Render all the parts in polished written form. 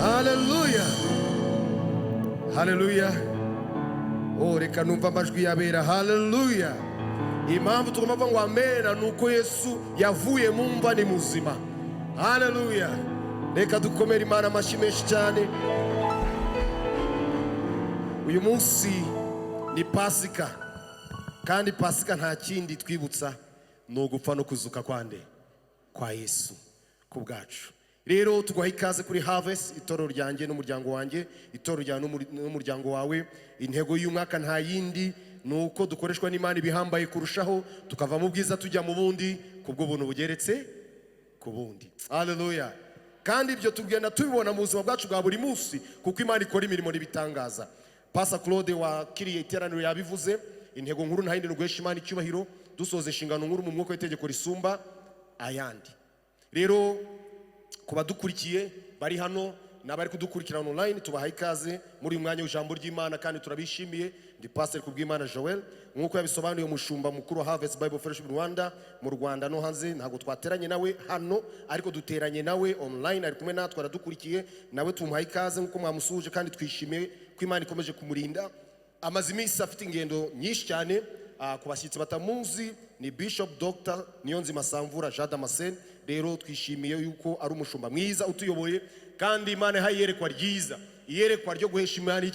Hallelujah. Hallelujah. Oh, reka numva amajwi yabera. Hallelujah. Impamvu tugomba kuvuga ngo amen nuko Yesu yavuye mu mva ni muzima. Hallelujah. Reka dukomere Imana amashyi menshi cyane. Uyu munsi ni Pasika, kandi Pasika nta kindi twibutsa no gupfa no kuzuka kwa Yesu ku bwacu. Rero tuguha ikaze kuri Harvest, itorero ryanjye n'umuryango wanjye, itorero ryawe n'umuryango wawe. Intego y'umwaka nta yindi nuko dukoreshwa n'Imana ibihambaye kurushaho, tukava mu bwiza tujya mu bundi kubwo buntu bugeretse ku bundi. Hallelujah. Kandi ibyo tugenda tubibona mu buzima bwacu bwa buri munsi kuko Imana ikora imirimo n'ibitangaza. Pastor Claude wakiriye iteraniro yabivuze, intego nkuru nta yindi no guhesha Imana icyubahiro, dusoze inshingano nkuru mu mwuka w'itegeko risumba ayandi. Rero kuba dukurikiye bari hano n'abari kudukurikirana online, tubaha ikaze muri uyu mwanya w'ijambo ry'Imana kandi turabishimiye. Ndi Pastor Kubwimana Joel, nk'uko yabisobanuye umushumba mukuru wa Harvest Bible Fellowship Rwanda mu Rwanda no hanze. Ntabwo twateranye nawe hano ariko duteranye nawe online, ari kumwe natwe aradukurikiye, nawe tumuha ikaze nk'uko mwamusuje kandi twishimiye ko Imana ikomeje kumurinda. Amaze iminsi afite ingendo nyinshi cyane. Ku bashyitsi batamuzi ni Bishop Dr. Niyonzima Samvura Jean Damascene. Rero twishimiye yuko ari umushumba mwiza utuyoboye, kandi Imana yahaye iyerekwa ryiza, iyerekwa ryo guhesha Imana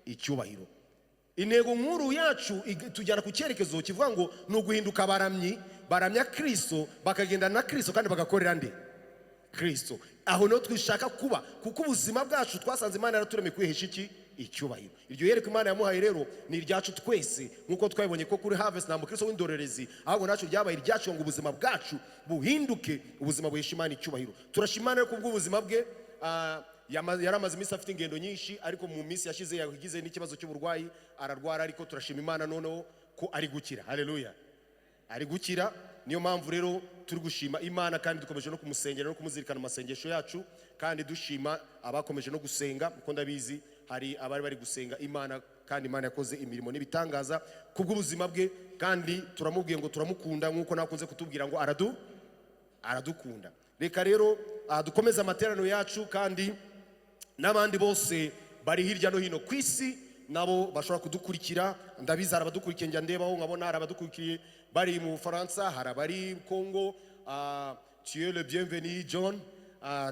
icyubahiro. Intego nkuru yacu tujyana ku cyerekezo kivuga ngo ni uguhinduka baramya Kristo, bakagenda na Kristo kandi bagakorera nde Kristo. Aho no twishaka kuba, kuko ubuzima bwacu twasanze Imana yaraturemye kwihesha icyubahiro. Iryo yereko Imana yamuhaye rero ni iryacu twese, nkuko twabibonye ko kuri Harvest nta mukristo w'indorerezi, ahubwo nacu ryabaye iryacu ngo ubuzima bwacu buhinduke ubuzima buhesha Imana icyubahiro. Turashimana rero kubwo ubuzima bwe. Yaramaze iminsi afite ingendo nyinshi, ariko mu minsi yashize yagize n'ikibazo cy'uburwayi, ararwara, ariko turashima Imana noneho ko ari gukira. Haleluya. Ari gukira. Niyo mpamvu rero turi gushima Imana kandi dukomeje no kumusengera no kumuzirikana amasengesho yacu, kandi dushima abakomeje no gusenga, kuko ndabizi hari abari bari gusenga Imana, kandi Imana yakoze imirimo n'ibitangaza kubw'ubuzima bwe, kandi turamubwiye ngo turamukunda nk'uko nakunze kutubwira ngo aradukunda. Reka rero dukomeze amateraniro yacu, kandi n'abandi bose bari hirya no hino ku isi nabo bashobora kudukurikira. Ndabizi hari abadukurikiye, njya ndebaho nkabona hari abadukurikiye bari mu Faransa, hari abari Congo. Tu es le bienvenu John.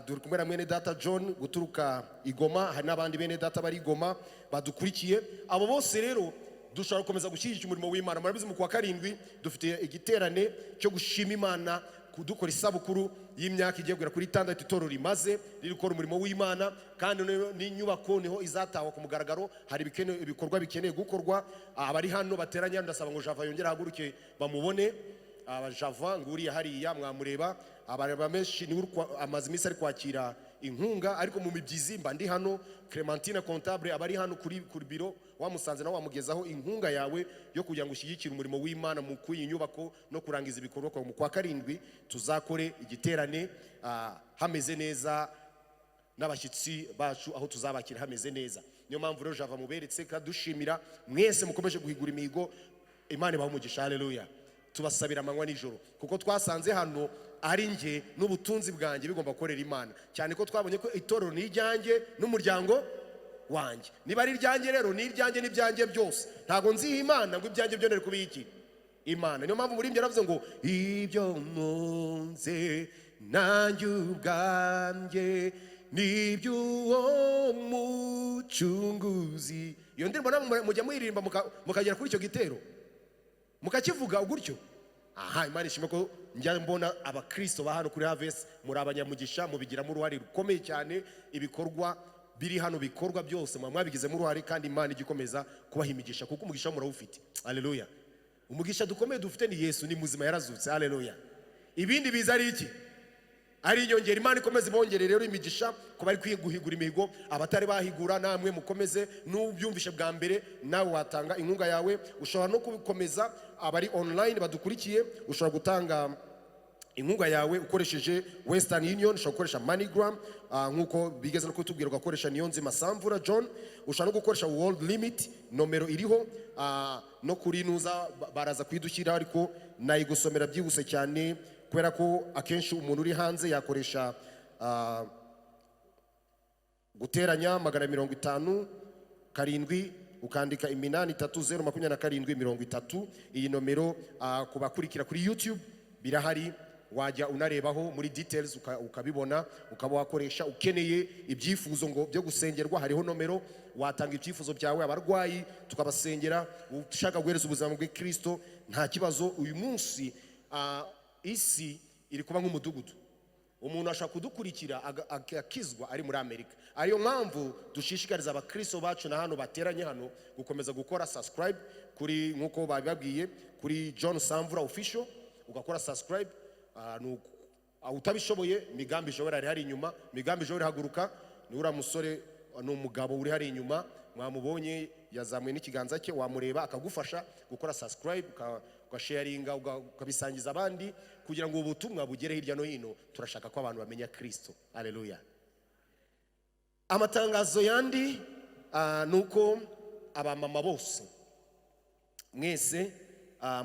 Duri kumwe na mwene data John guturuka Igoma, hari n'abandi bene data bari Igoma badukurikiye. Abo bose rero dushobora gukomeza gushyigikira umurimo w'Imana. Murabizi mu kwa karindwi dufite igiterane cyo gushima Imana, kudukora isabukuru y'imyaka igiye kugera kuri 6 itorero rimaze riri gukora umurimo w'Imana, kandi n'inyubako niho izatawa ku mugaragaro. Hari ibikorwa bikeneye gukorwa. Abari hano bateranya, ndasaba ngo Java yongera haguruke bamubone. Java nguriya hariya mwamureba. Abareba menshi ni amazi iminsi ari kwakira inkunga, ariko mu mibyizi mba ndi hano. Clementine Comptable abari hano kuri biro, wamusanze nawe wamugezaho inkunga yawe yo kugira ngo ushyigikire umurimo w'Imana mu kuyi nyubako no kurangiza ibikorwa. Kwa mu kwa karindwi tuzakore igiterane hameze neza, n'abashyitsi bacu aho tuzabakira hameze neza. Niyo mpamvu rero Java muberetse, kandi dushimira mwese mukomeje guhigura imihigo. Imana ibahe umugisha. Haleluya. Tubasabira amanywa nijoro, kuko twasanze hano ari nge n'ubutunzi bwanjye bigomba gukorera Imana, cyane ko twabonye ko itorero ni iryanjye n'umuryango wanjye. Niba ari iryanjye rero ni iryanjye n'ibyanjye byose. Ntago nziha Imana ngo ibyanjye byonere kuba iki Imana. Niyo mpamvu muri ibyo yaravuze ngo ibyo nkunze nanjye ubwanjye n'iby'uwo mucunguzi. Iyo ndirimbo namwe mujya muyiririmba mukagera kuri icyo gitero mukakivuga gutyo. Imana ishimwe ko njya mbona abakristo ba hano kuri Harvest muri abanyamugisha, mubigiramo uruhare rukomeye cyane. Ibikorwa biri hano bikorwa byose mwabigizemo uruhare, kandi Imana igikomeza kubaha imigisha, kuko umugisha murawufite. Haleluya. Umugisha dukomeye dufite ni Yesu, ni muzima, yarazutse. Haleluya. Ibindi biza ari iki? Ari inyongera. Imana ikomeze ibongere rero imigisha ku bari guhigura imihigo. Abatari bahigura namwe mukomeze, n'ubyumvishe bwa mbere nawe watanga inkunga yawe. Ushobora no kubikomeza. Abari online badukurikiye, ushobora gutanga inkunga yawe ukoresheje Western Union, ushobora gukoresha MoneyGram, nkuko bigeze no kutubwira ugakoresha Niyonzima Samvura John. Ushobora no gukoresha World Limit, nomero iriho, no kuri nuza baraza kwidushyira, ariko nayigusomera byihuse cyane kubera ko akenshi umuntu uri hanze yakoresha guteranya 250 karindwi ukandika 83072730. Iyi nomero kubakurikira kuri YouTube birahari, wajya unarebaho muri details ukabibona, ukaba wakoresha. Ukeneye ibyifuzo ngo byo gusengerwa, hariho nomero watanga ibyifuzo byawe, abarwayi tukabasengera. Ushaka guhereza ubuzima bwe Kristo, nta kibazo. Uyu munsi isi iri kuba nk'umudugudu, umuntu ashaka kudukurikira akizwa ari muri Amerika. Ariyo mpamvu dushishikariza abakristo bacu na hano bateranye hano gukomeza gukora subscribe kuri, nkuko babibabwiye, kuri John Samvura official, ugakora subscribe. Utabishoboye Migambi Joweli ari hari inyuma. Migambi Joweli haguruka, ni uriya musore, ni umugabo uri hari inyuma, mwamubonye yazamuye n'ikiganza cye, wamureba akagufasha gukora subscribe, ugasharinga, ukabisangiza abandi kugira ngo ubutumwa bugere hirya no hino. Turashaka ko abantu bamenya Kristo. Haleluya. Amatangazo yandi nuko abamama bose mwese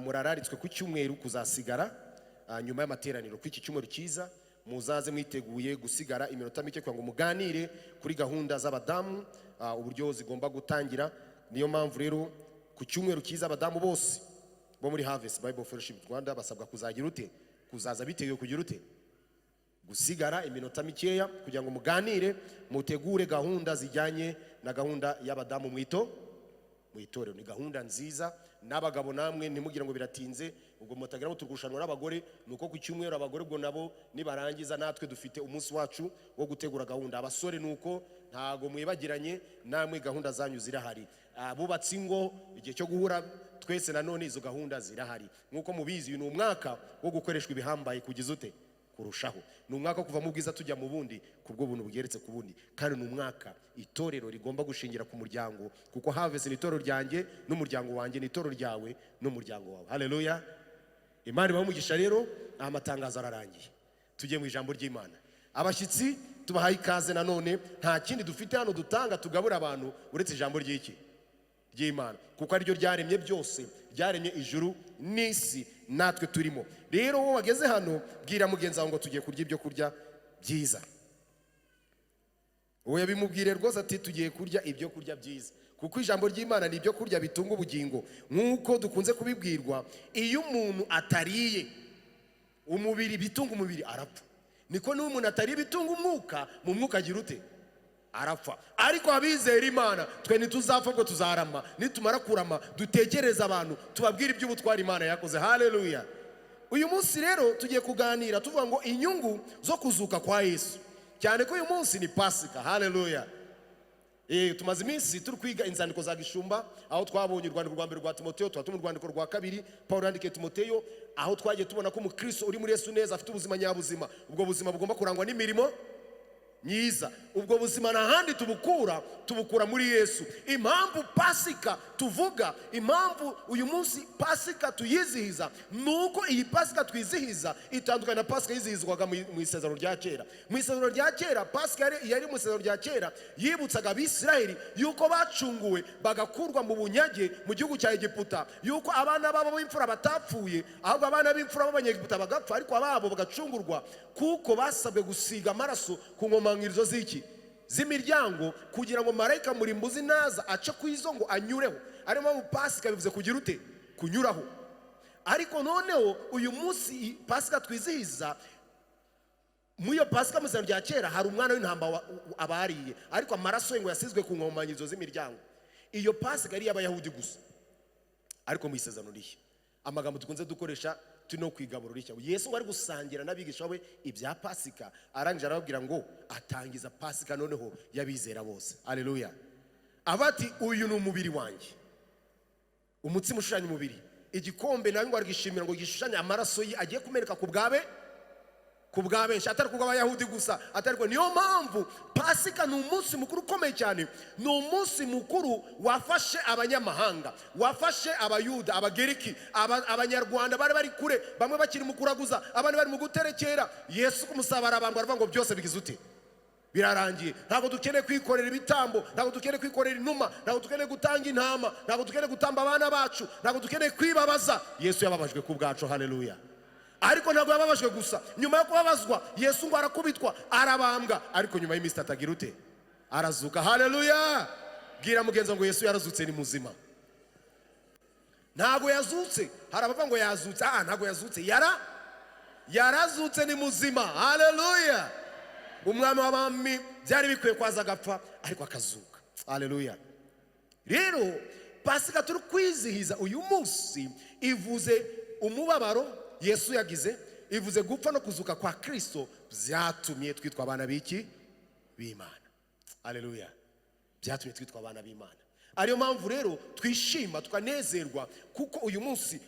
murararitswe ku cyumweru kuzasigara nyuma y'amateraniro. Ku iki cyumweru cyiza muzaze mwiteguye gusigara iminota mike kugira ngo muganire kuri gahunda z'abadamu uburyo zigomba gutangira. Niyo mpamvu rero ku cyumweru cyiza abadamu bose bo muri Harvest Bible Fellowship Rwanda basabwa kuzagira ute, kuzaza biteguye kugira ute, gusigara iminota mikeya kugira ngo muganire, mutegure gahunda zijyanye na gahunda y'abadamu mu itorero. Ni gahunda nziza. N'abagabo namwe ntimugire ngo biratinze, ubwo mutagira ngo turushanwa n'abagore. Nuko ku cyumweru abagore ubwo nabo nibarangiza, natwe dufite umunsi wacu wo gutegura gahunda. Abasore nuko ntago mwibagiranye, namwe gahunda zanyu zirahari. Bubatse ingo, igihe cyo guhura twese nanone izo gahunda zirahari. Nkuko mubizi, uyu ni umwaka wo gukoreshwa ibihambaye kugiza ute, kurushaho. Ni umwaka kuva mu bwiza tujya mu bundi, kubwo buntu bugeretse ku bundi. Kandi ni umwaka itorero rigomba gushingira ku muryango, kuko Harvest ni itorero ryanjye n'umuryango wanjye, ni itorero ryawe n'umuryango wawe. Haleluya. Imana ibamugisha. Rero amatangazo ararangiye, tugiye mu ijambo ry'Imana. Abashyitsi tubahaye ikaze nanone. Nta kindi dufite hano dutanga tugabura abantu uretse ijambo ry'Imana, kuko ariryo ryaremye byose, ryaremye ijuru n'isi natwe turimo. Rero wowe wageze hano, bwira mugenzi wawe ngo tugiye kurya ibyo kurya byiza. Wowe bimubwire rwose ati tugiye kurya ibyo kurya byiza, kuko ijambo ry'Imana ni ibyo kurya bitunga ubugingo. Nkuko dukunze kubibwirwa, iyo umuntu atariye umubiri, bitunga umubiri, arapfa. Niko n'umuntu atariye bitunga umwuka, mu mwuka agira ute, arapfa. Ariko abizera Imana twe ntituzapfa, ngo tuzarama. Nitumara kurama dutekereza abantu, tubabwira iby'ubutwari Imana yakoze. Haleluya. Uyu munsi rero tugiye kuganira tuvuga ngo inyungu zo kuzuka kwa Yesu, cyane ko uyu munsi ni Pasika. Haleluya. Tumaze iminsi turi kwiga inzandiko za gishumba, aho twabonye urwandiko rwa mbere rwa Timoteyo, tuba mu rwandiko rwa kabiri Paulo yandikiye Timoteyo, aho twagiye tubona ko umukristo uri muri Yesu neza afite ubuzima nyabuzima. Ubwo buzima bugomba kurangwa n'imirimo myiza. Ubwo buzima nta handi tubukura muri Yesu. Impamvu Pasika tuvuga, impamvu uyu munsi Pasika tuyizihiza, nuko iyi Pasika twizihiza itandukanye na Pasika yizihizwaga mu isezerano rya kera. Mu isezerano rya kera, Pasika yari mu isezerano rya kera yibutsaga Abisirayeli yuko bacunguwe bagakurwa mu bunyage mu gihugu cya Egiputa, yuko abana babo b'imfura batapfuye, ahubwo abana b'imfura b'Abanyegiputa bagapfa, ariko ababo bagacungurwa kuko basabwe gusiga amaraso ku nkomangirizo z'imiryango, kugira ngo marayika murimbuzi naza ace ku izo ngo anyureho. Ariyo mpamvu Pasika bivuze kugira ute, kunyuraho. Ariko noneho uyu munsi Pasika twizihiza, mu iyo Pasika mu isezerano rya kera hari umwana w'intamba abariye, ariko amaraso ye ngo yasizwe ku nkomangirizo z'imiryango. Iyo Pasika yari y'Abayahudi gusa. Ariko mu isezerano rishya, amagambo dukunze dukoresha turi no kwigaburo rishya, Yesu wari gusangira n'abigisha be ibya Pasika, arangije arababwira ngo atangiza Pasika noneho y'abizera bose. Haleluya. Abati uyu ni umubiri wanjye, umutsima ushushanya umubiri, igikombe nawe ngo arigishimira ngo gishushanya amaraso ye agiye kumeneka ku bwa benshi, atari kubw'Abayahudi gusa. Atariko niyo mpamvu Pasika ni umunsi mukuru ukomeye cyane. Ni umunsi mukuru wafashe abanyamahanga, wafashe Abayuda, Abageriki, Abanyarwanda bari bari kure, bamwe bakiri mu kuraguza, abandi bari mu guterekera. Yesu ku musaraba arabambwa, aravuga ngo byose bigize ute, birarangiye. Ntabwo dukeneye kwikorera ibitambo, ntabwo dukeneye kwikorera inuma, ntabwo dukeneye gutanga intama, ntabwo dukeneye gutamba abana bacu, ntabwo dukeneye kwibabaza. Yesu yababajwe ku bwacu. Haleluya. Ariko ntabwo yababajwe gusa, nyuma yo kubabazwa Yesu ngo arakubitwa, arabambwa, ariko nyuma y'iminsi atagira ute, arazuka. Haleluya. Bwira mugenzi ngo Yesu yarazutse, ni muzima. Ntago yazutse, hari abavuga ngo yazutse. Ntago yazutse, yarazutse, ni muzima. Haleluya. Umwami w'abami byari bikwiye kwaza agapfa ariko akazuka. Haleluya. Rero Pasika turi kwizihiza uyu munsi ivuze umubabaro Yesu yagize, ivuze gupfa no kuzuka kwa Kristo, byatumye twitwa abana b'Imana. Haleluya. Byatumye twitwa abana b'Imana. Ariyo mpamvu rero twishima tukanezerwa, kuko uyu munsi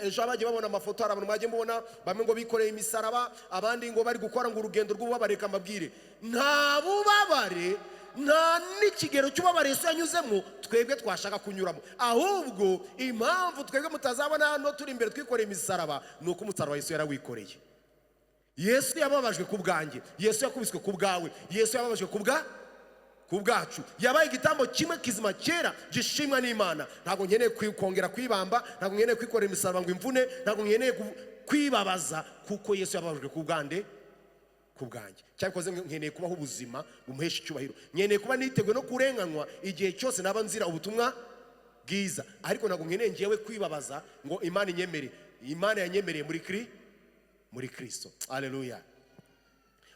ejo abagiye babona amafoto, hari abantu bagiye mubona bamwe ngo bikoreye imisaraba, abandi ngo bari gukora ngo urugendo rw'ububabare. Kamabwire, nta bubabare, nta n'ikigero cy'ububabare Yesu yanyuzemo twebwe twashaka kunyuramo. Ahubwo impamvu twebwe mutazabona hano turi imbere twikoreye imisaraba, ni uko umusaraba Yesu yarawikoreye. Yesu yababajwe ku bwanjye, Yesu yakubiswe ku bwawe, Yesu yababajwe ku bwacu, yabaye igitambo kimwe kizima cyera gishimwa n'Imana. Ntabwo nkeneye kongera kwibamba, ntabwo nkeneye kwikorera imisaraba ngo imvune, ntabwo nkeneye kwibabaza, kuko Yesu yababajwe ku bwanjye. Cyakoze nkeneye kubaho ubuzima bumuhesha icyubahiro, nkeneye kuba niteguye no kurenganywa igihe cyose naba nzira ubutumwa bwiza, ariko ntabwo nkeneye ngewe kwibabaza ngo Imana inyemere. Imana yanyemereye muri Kristo. Haleluya.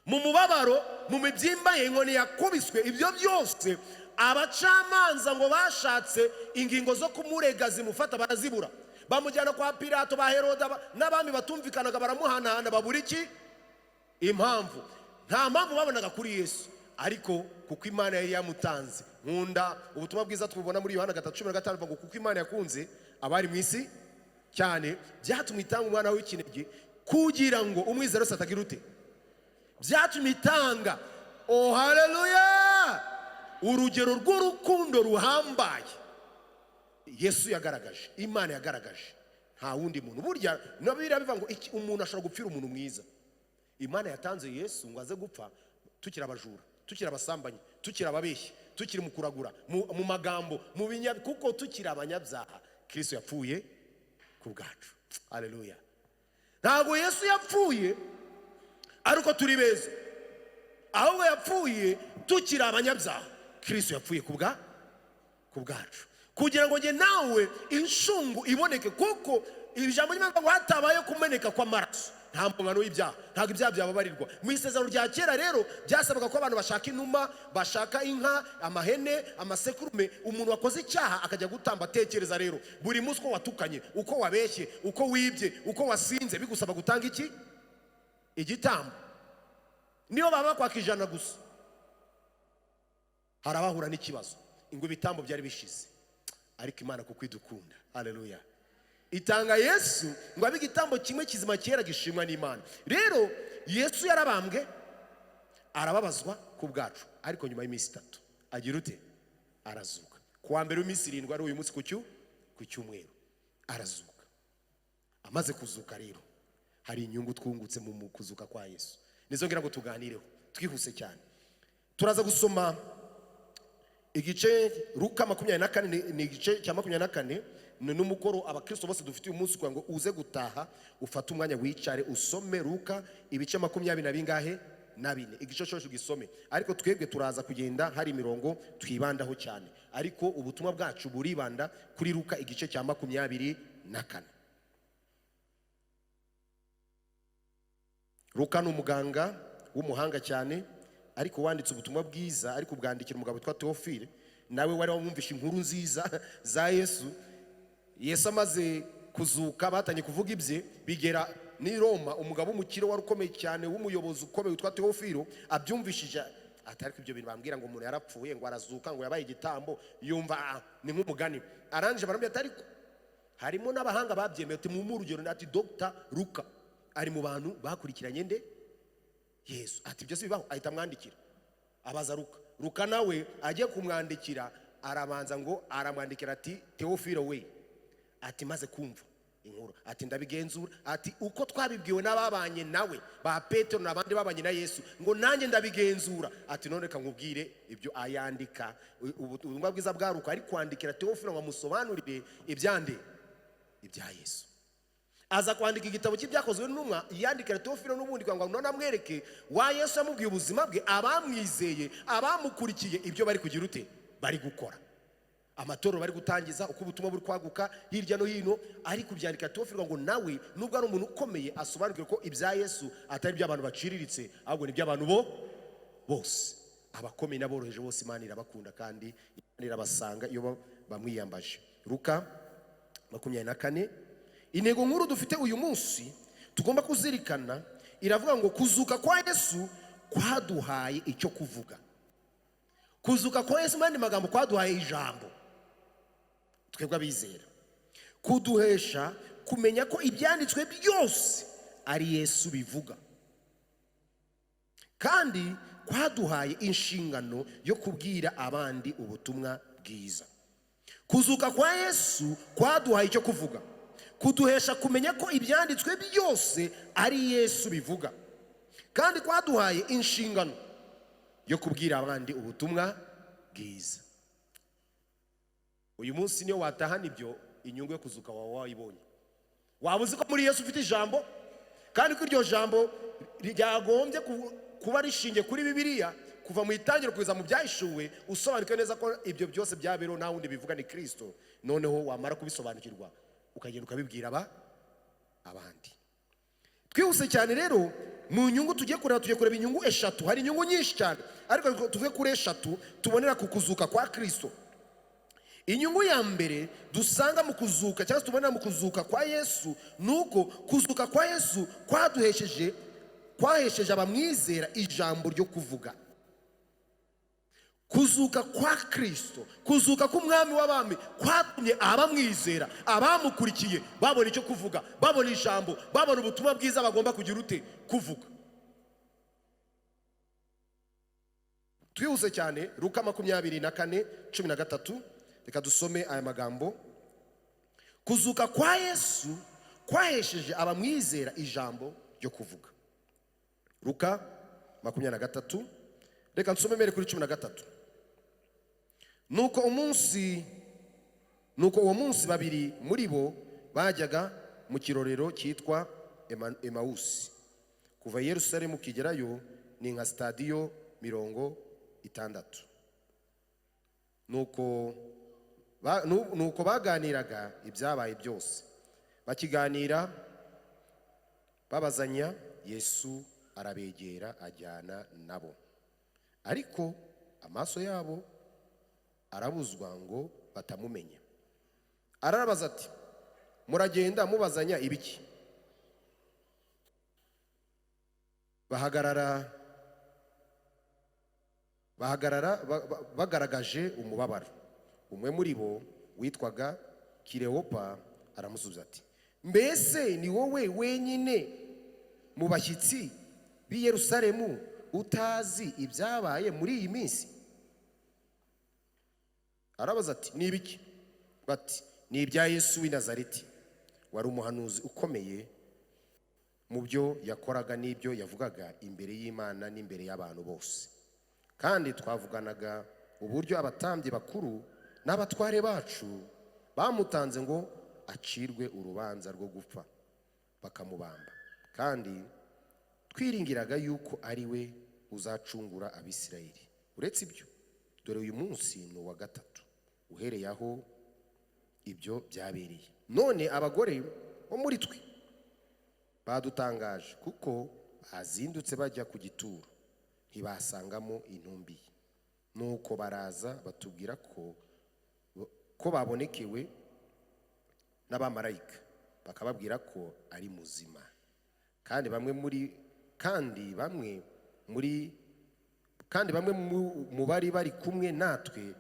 Mu mubabaro, mu mibyimba ye, inkoni yakubiswe, ibyo byose abacamanza ngo bashatse ingingo zo kumurega zimufata barazibura, bamujyana kwa Pilato, ba Heroda n'abami batumvikanaga, baramuhanahana, babura iki? Impamvu. Nta mpamvu babonaga kuri Yesu, ariko kuko Imana yari yamutanze. Nkunda ubutumwa bwiza tubona muri Yohana 3:15 ngo kuko Imana yakunze abari mu isi cyane, byatumye itanga umwana w'ikinege kugira ngo umwizera wese atagira ute? Byatumye itanga, oh haleluya, urugero rw'urukundo ruhambaye Yesu yagaragaje, Imana yagaragaje, nta wundi muntu. Burya no Bibiliya bivuga ngo umuntu ashobora gupfira umuntu mwiza. Imana yatanze Yesu ngo aze gupfa tukiri abajura, tukiri abasambanyi, tukiri ababeshyi, tukiri mu kuragura, mu magambo, mu kuko tukiri abanyabyaha, Kristo yapfuye ku bwacu. Haleluya. Ntabwo Yesu yapfuye ariko turi beza, ahubwo yapfuye tukiri abanyabyaha, Kristo yapfuye ku bwacu, kugira ngo nge nawe inshungu iboneke. Kuko ijambo ry'Imana ngo hatabaye kumeneka kw'amaraso nta mpongano y'ibyaha, ntabwo ibyaha byababarirwa. Mu isezerano rya kera rero byasabaga ko abantu bashaka inuma, bashaka inka, amahene, amasekurume. Umuntu wakoze icyaha akajya gutamba. Tekereza rero, buri munsi uko watukanye, uko wabeshye, uko wibye, uko wasinze, bigusaba gutanga iki? Igitambo. Niyo baba kwaka 100 gusa, harabahura n'ikibazo ngo ibitambo byari bishize. Ariko Imana kuko idukunda, haleluya, itanga Yesu ngo abe igitambo kimwe kizima cyera gishimwa n'Imana. Rero Yesu yarabambwe, arababazwa ku bwacu, ariko nyuma y'iminsi 3 agira ute? Arazuka. Kuwa mbere w'iminsi 7 ari uyu munsi ku cyumweru arazuka. Amaze kuzuka rero hari inyungu twungutse mu kuzuka kwa Yesu, nizo ngira ngo tuganireho twihuse cyane. Turaza gusoma igice Luka 24, ni igice cya 24. N'umukoro abakristo bose dufite uyu munsi, ngo uze gutaha ufate umwanya wicare usome Luka ibice 24 igice cyose ugisome. Ariko twebwe turaza kugenda hari imirongo twibandaho cyane, ariko ubutumwa bwacu buribanda kuri Luka igice cya 24. Luka ni umuganga w'umuhanga cyane, ariko wanditse ubutumwa bwiza, ariko bwandikira umugabo witwa Teofile. Nawe wari wumvishe inkuru nziza za Yesu. Yesu amaze kuzuka batanye kuvuga ibye, bigera ni Roma. Umugabo w'umukiro wari ukomeye cyane, w'umuyobozi ukomeye witwa Teofilo, abyumvishije atari ibyo bintu bambwira ngo umuntu yarapfuye ngo arazuka ngo yabaye igitambo, yumva ni nk'umugani. Arangije barambye atari ko harimo n'abahanga babyemeye, ati mu urugero ati Dr. Luka ari mu bantu bakurikiranye nde Yesu. Ati byose bibaho, ahita amwandikira, abaza Luka nawe agiye kumwandikira, arabanza ngo aramwandikira ati Teofilo we, ati maze kumva inkuru, ati ndabigenzura, ati uko twabibwiwe n'ababanye nawe ba Petero n'abandi babanye na Yesu, ngo nanjye ndabigenzura. Ati none reka nkubwire ibyo ayandika. Ubutumwa bwiza bwa Luka ari kwandikira Teofilo ngo amusobanurire ibya Yesu. aza kwandika igitabo cy'ibyakozwe n'intumwa, yandikira Teofilo n'ubundi kugira ngo none amwereke wa Yesu yamubwiye ubuzima bwe, abamwizeye abamukurikiye ibyo bari kugira ute, bari gukora, amatorero bari gutangiza, uko ubutumwa buri kwaguka hirya no hino, ari kubyandika Teofilo ngo nawe nubwo ari umuntu ukomeye asobanukire ko ibya Yesu atari by'abantu baciriritse, ahubwo ni by'abantu bose, abakomeye n'aboroheje bose Imana irabakunda kandi Imana irabasanga iyo bamwiyambaje. Luka 24. Intego nkuru dufite uyu munsi tugomba kuzirikana iravuga ngo kuzuka kwa Yesu kwaduhaye icyo kuvuga. Kuzuka kwa Yesu mandi magambo kwaduhaye ijambo twebwe abizera, kuduhesha kumenya ko ibyanditswe byose ari Yesu bivuga, kandi kwaduhaye inshingano yo kubwira abandi ubutumwa bwiza. Kuzuka kwa Yesu kwaduhaye icyo kuvuga, kuduhesha kumenya ko ibyanditswe byose ari Yesu bivuga, kandi kwaduhaye inshingano yo kubwira abandi ubutumwa bwiza. Uyu munsi niyo watahana ibyo, inyungu yo kuzuka wawe wayibonye. Waba uzi ko muri Yesu ufite ijambo, kandi ko iryo jambo ryagombye kuba rishingiye kuri Bibiliya kuva mu itangiriro kugeza mu byahishuwe, usobanukwe neza ko ibyo byose byabereho nta wundi bivuga ni Kristo. Noneho wamara kubisobanukirwa ukagenda ukabibwira abandi. Twihuse cyane rero mu nyungu tugiye kureba inyungu eshatu. Hari inyungu nyinshi cyane, ariko tuvuge kuri eshatu tubonera ku kuzuka kwa Kristo. Inyungu ya mbere dusanga mu kuzuka cyangwa tubonera mu kuzuka kwa Yesu nuko kuzuka kwa Yesu kwahesheje abamwizera ijambo ryo kuvuga. Kuzuka kwa Kristo, kuzuka k'umwami w'abami kwatumye abamwizera abamukurikiye babona icyo kuvuga, babona ijambo, babona ubutumwa bwiza bagomba kugira ute, kuvuga. Twihuse cyane Luka 24:13, reka dusome aya magambo. Kuzuka kwa Yesu kwahesheje abamwizera ijambo ryo kuvuga. Luka 23, reka nsome mbere kuri 13. Nuko uwo munsi babiri muri bo bajyaga mu kirorero cyitwa Emawusi, kuva Yerusalemu kigerayo ni nka stadiyo 60. Nuko baganiraga ibyabaye byose, bakiganira babazanya, Yesu arabegera ajyana nabo, ariko amaso yabo arabuzwa ngo batamumenya. Arabaza ati, muragenda mubazanya ibiki? Bahagarara bagaragaje umubabaro. Umwe muri bo witwaga Kileopa aramusubiza ati, mbese ni wowe wenyine mu bashyitsi b'i Yerusalemu utazi ibyabaye muri iyi minsi? Arabaza ati, ni ibiki? Bati, ni ibya Yesu w'i Nazareti, wari umuhanuzi ukomeye mu byo yakoraga n'ibyo yavugaga imbere y'Imana n'imbere y'abantu bose. Kandi twavuganaga uburyo abatambyi bakuru n'abatware bacu bamutanze ngo acirwe urubanza rwo gupfa bakamubamba, kandi twiringiraga yuko ari we uzacungura Abisirayeli. Uretse ibyo, dore uyu munsi ni uwa gatatu uhereye aho ibyo byabereye. None abagore bo muri twe badutangaje, kuko bazindutse bajya ku gituro ntibasangamo intumbi. Nuko baraza batubwira ko babonekewe n'abamarayika, bakababwira ko ari muzima. Kandi bamwe mu bari bari kumwe natwe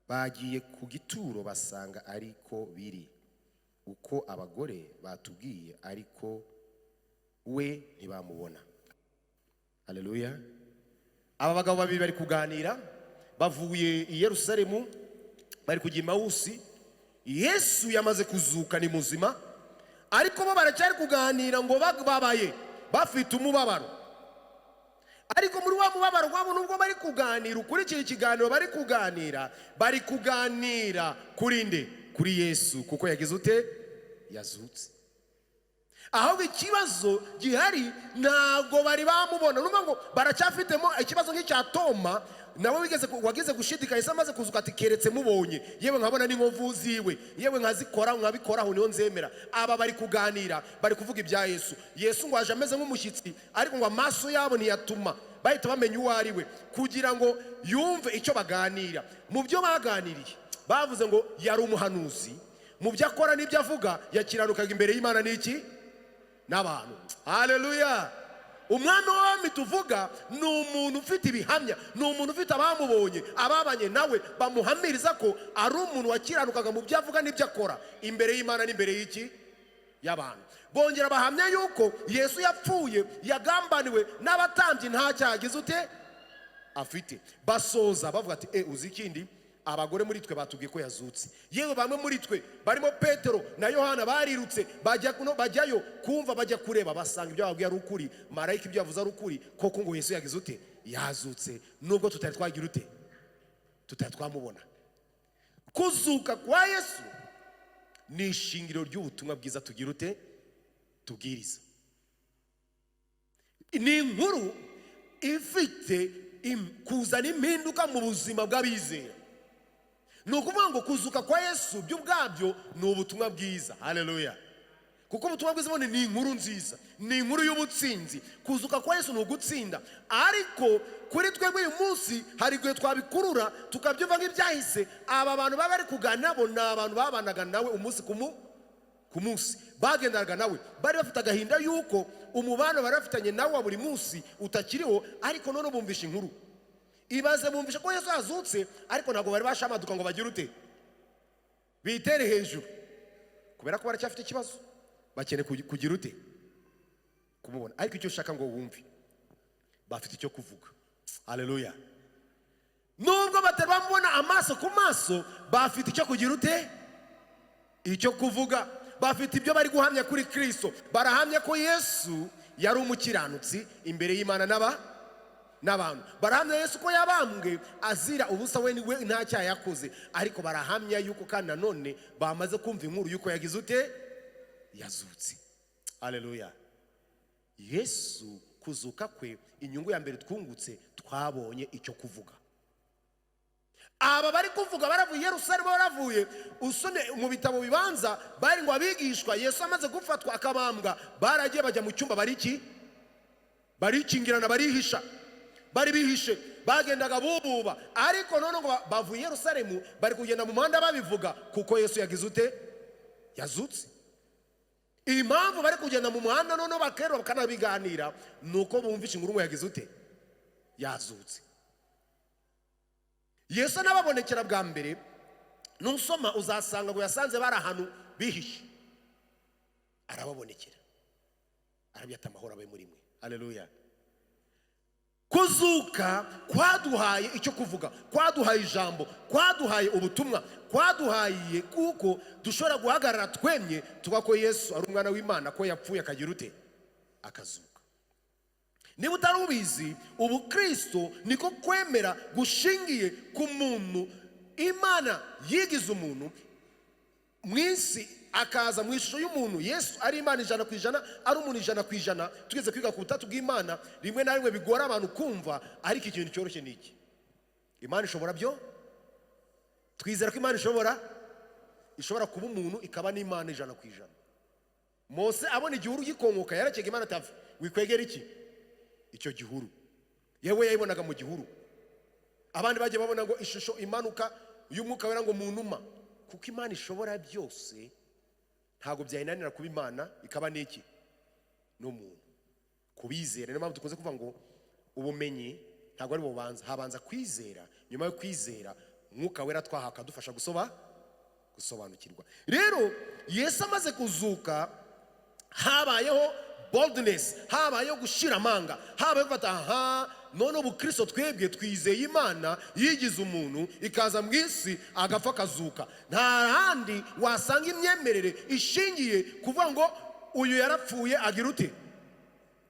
bagiye ku gituro basanga ariko biri uko abagore batubwiye, ariko we ntibamubona. Haleluya. Aba bagabo babiri bari kuganira, bavuye i Yerusalemu bari kujya Emawusi. Yesu yamaze kuzuka, ni muzima, ariko bo baracyari kuganira ngo babaye bafite umubabaro. Ariko muri wa mubabaro wabo nubwo bari kuganira, ukurikira ikiganiro bari kuganira kuri nde? Kuri Yesu, kuko yagize ute? Yazutse. ahubwo ikibazo gihari ntabwo bari bamubona. Numva ngo baracyafitemo ikibazo nk'icya Toma, nawe wagize gushidikanya Yesu amaze kuzuka ati keretse mubonye, yewe nkabona n'inkovu ziwe, yewe nkabikoraho niho nzemera. Aba bari kuganira, bari kuvuga ibya Yesu. Yesu ngo aje ameze nk'umushyitsi, ariko ngo amaso yabo ntiyatuma bahita bamenya uwo ari we, kugira ngo yumve icyo baganira. Mu byo baganiriye bavuze ngo yari umuhanuzi, mu byo akora n'ibyo avuga yakiranukaga imbere y'Imana n'iki n'abantu. Haleluya! Umwami w'abami tuvuga ni umuntu ufite ibihamya, ni umuntu ufite abamubonye, ababanye nawe bamuhamiriza ko ari umuntu wakiranukaga mu byo avuga n'ibyo akora imbere y'Imana n'imbere y'iki y'abantu. Bongera bahamya yuko Yesu yapfuye, yagambaniwe n'abatambyi, nta cyagize ute afite. Basoza bavuga ati uzi ikindi, abagore muri twe batubwiye ko yazutse. Yewe bamwe muri twe barimo Petero na Yohana barirutse bajyayo kumva, bajya kureba, basanga ibyo babwiye ari ukuri, marayika ibyo yavuze ari ukuri, koko ngo Yesu yagize ute yazutse, nubwo tutari twagira ute tutari twamubona. Kuzuka kwa Yesu ni ishingiro ry'ubutumwa bwiza tugira ute tubwiriza. Ni inkuru ifite kuzana impinduka mu buzima bw'abizera. Ni ukuvuga ngo kuzuka kwa Yesu byo ubwabyo ni ubutumwa bwiza. Haleluya! Kuko ubutumwa bwiza ni inkuru nziza, ni inkuru y'ubutsinzi. Kuzuka kwa Yesu ni ugutsinda, ariko kuri twebwe uyu munsi hari igihe twabikurura tukabyumva nk'ibyahise. Aba bantu baba bari kuganira nabo ni abantu babanaga nawe umunsi ku munsi, bagendanaga nawe, bari bafite agahinda yuko umubano bari bafitanye nawe wa buri munsi utakiriho, ariko none bumvisha inkuru. Ibaze bumvisha ko Yesu yazutse, ariko ntabwo bari bashamaduka ngo bagire ute bitere hejuru, kubera ko baracyafite ikibazo, bakeneye kugira ute kumubona. Ariko icyo ushaka ngo wumve, bafite icyo kuvuga. Haleluya! Nubwo batari bamubona amaso ku maso, bafite icyo kugira ute icyo kuvuga. Bafite ibyo bari guhamya kuri Kristo. Barahamya ko Yesu yari umukiranutsi imbere y'Imana n'abantu. Barahamya Yesu ko yabambwe azira ubusa, we niwe nta cyaha yakoze. Ariko barahamya yuko kandi nanone bamaze kumva inkuru yuko yagize ute yazutse. Haleluya! Yesu kuzuka kwe, inyungu ya mbere twungutse, twabonye icyo kuvuga. Aba bari kuvuga baravuye Yerusalemu, baravuye usone mu bitabo bibanza, bari ngo abigishwa Yesu amaze gufatwa akabambwa, baragiye bajya mu cyumba barikingirana, barihisha, bari bihishe, bagendaga bububa. Ariko none ngo bavuye Yerusalemu bari kugenda mu muhanda babivuga kuko Yesu yagize ute yazutse. Impamvu bari kugenda mu muhanda none bakerwa bakanabiganira nuko bumvisha inkuru ngo yagize ute yazutse. Yesu nababonekera bwa mbere, nusoma uzasanga ngo yasanze bari ahantu bihishe, arababonekera, arabyata amahoro abe muri mwe. Haleluya! Kuzuka kwaduhaye icyo kuvuga, kwaduhaye ijambo, kwaduhaye ubutumwa, kwaduhaye kuko dushobora guhagarara twemye tugako Yesu ari umwana w'Imana, ko yapfuye akagira ute akazuka. Niba utari ubizi, ubu Kristo niko kwemera gushingiye ku muntu. Imana yigize umuntu mu isi, akaza mu ishusho y'umuntu. Yesu ari Imana 100%, ari umuntu 100%. Tugeze kwiga ku butatu bw'Imana, rimwe na rimwe bigora abantu kumva, ariko ikintu cyoroshye ni iki: Imana ishobora byo. Twizera ko Imana ishobora kuba umuntu ikaba n'Imana 100%. Mose abona igihuru gikongoka, yarakega Imana ati wikwegera iki icyo gihuru. Yewe yayibonaga mu gihuru. Abandi bagiye babona ngo ishusho imanuka y'umwuka wera ngo munuma. Kuko Imana ishobora byose, ntago byayinanira kuba Imana ikaba n'iki n'umuntu. Kubizera niyo mpamvu dukoze kuvuga ngo ubumenyi ntago ari bubanza, habanza kwizera. Nyuma yo kwizera, umwuka wera twahaka dufasha gusobanukirwa. Rero Yesu amaze kuzuka, habayeho boldness, habayeho gushira amanga, habayeho gufata none ubu Kristo twebwe twizeye Imana yigize umuntu, ikaza mu isi agafa akazuka. Nta handi wasanga imyemerere ishingiye kuvuga ngo uyu yarapfuye agira ute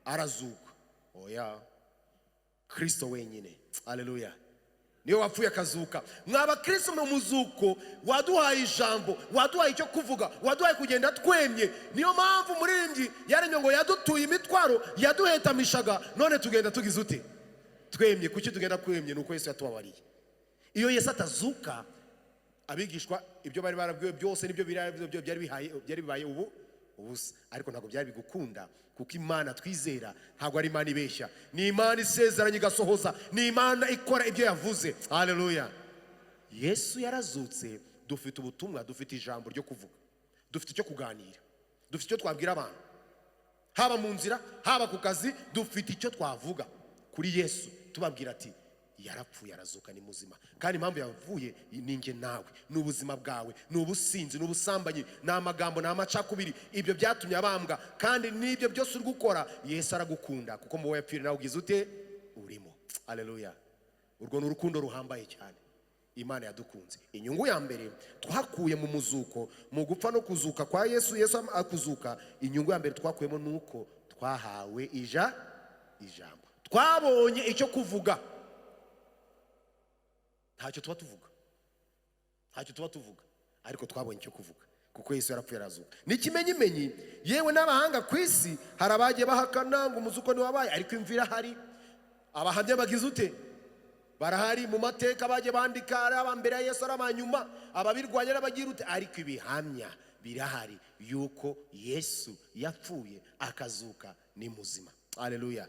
arazuka. Oya, Kristo wenyine. Haleluya! niyo wapfuye akazuka. Mwaba Kristo mu muzuko waduhaye ijambo, waduhaye icyo kuvuga, waduhaye kugenda twemye. Niyo mpamvu umuririmbyi yaremye ngo yadutuye imitwaro yaduhetamishaga, none tugenda tugize ute? Twemye. Kuki tugenda twemye? Nuko Yesu yatubabariye. Iyo Yesu atazuka, abigishwa ibyo bari barabwiwe byose nibyo byari bibaye ubusa. Ariko ntabwo byari bigukunda, kuko Imana twizera ntabwo ari Imana ibeshya. Ni Imana isezeranye igasohoza, ni Imana ikora ibyo yavuze. Haleluya. Yesu yarazutse, dufite ubutumwa, dufite ijambo ryo kuvuga, dufite icyo kuganira, dufite icyo twabwira abantu, haba mu nzira, haba ku kazi. Dufite icyo twavuga kuri Yesu, tubabwira ati yarapfuye arazuka, ni muzima. Kandi impamvu yavuye ni nge nawe, ni ubuzima bwawe, ni ubusinzi, ni ubusambanyi, ni amagambo, ni amacakubiri. Ibyo byatumye abambwa, kandi n'ibyo byose uri gukora Yesu aragukunda, kuko mu wowe yapfiriye nawe ugize ute? Urimo. Haleluya. Urwo ni urukundo ruhambaye cyane Imana yadukunze. Inyungu ya mbere twakuye mu muzuko, mu gupfa no kuzuka kwa Yesu, Yesu akuzuka, inyungu ya mbere twakuyemo nuko twahawe ijambo. Twabonye icyo kuvuga. Ntacyo tuba tuvuga, ariko twabonye icyo kuvuga, kuko Yesu yarapfuye arazuka. N'ikimenyimenyi, yewe n'abahanga ku isi hari abagiye bahakana ngo umuzuko ntiwabaye, ariko imvira hari. Abahamya bagize ute? Barahari mu mateka, bagiye bandika, ari abambere ya Yesu, ari abanyuma, ababirwanya n'abagira ute, ariko ibihamya birahari yuko Yesu yapfuye akazuka, ni muzima. Haleluya.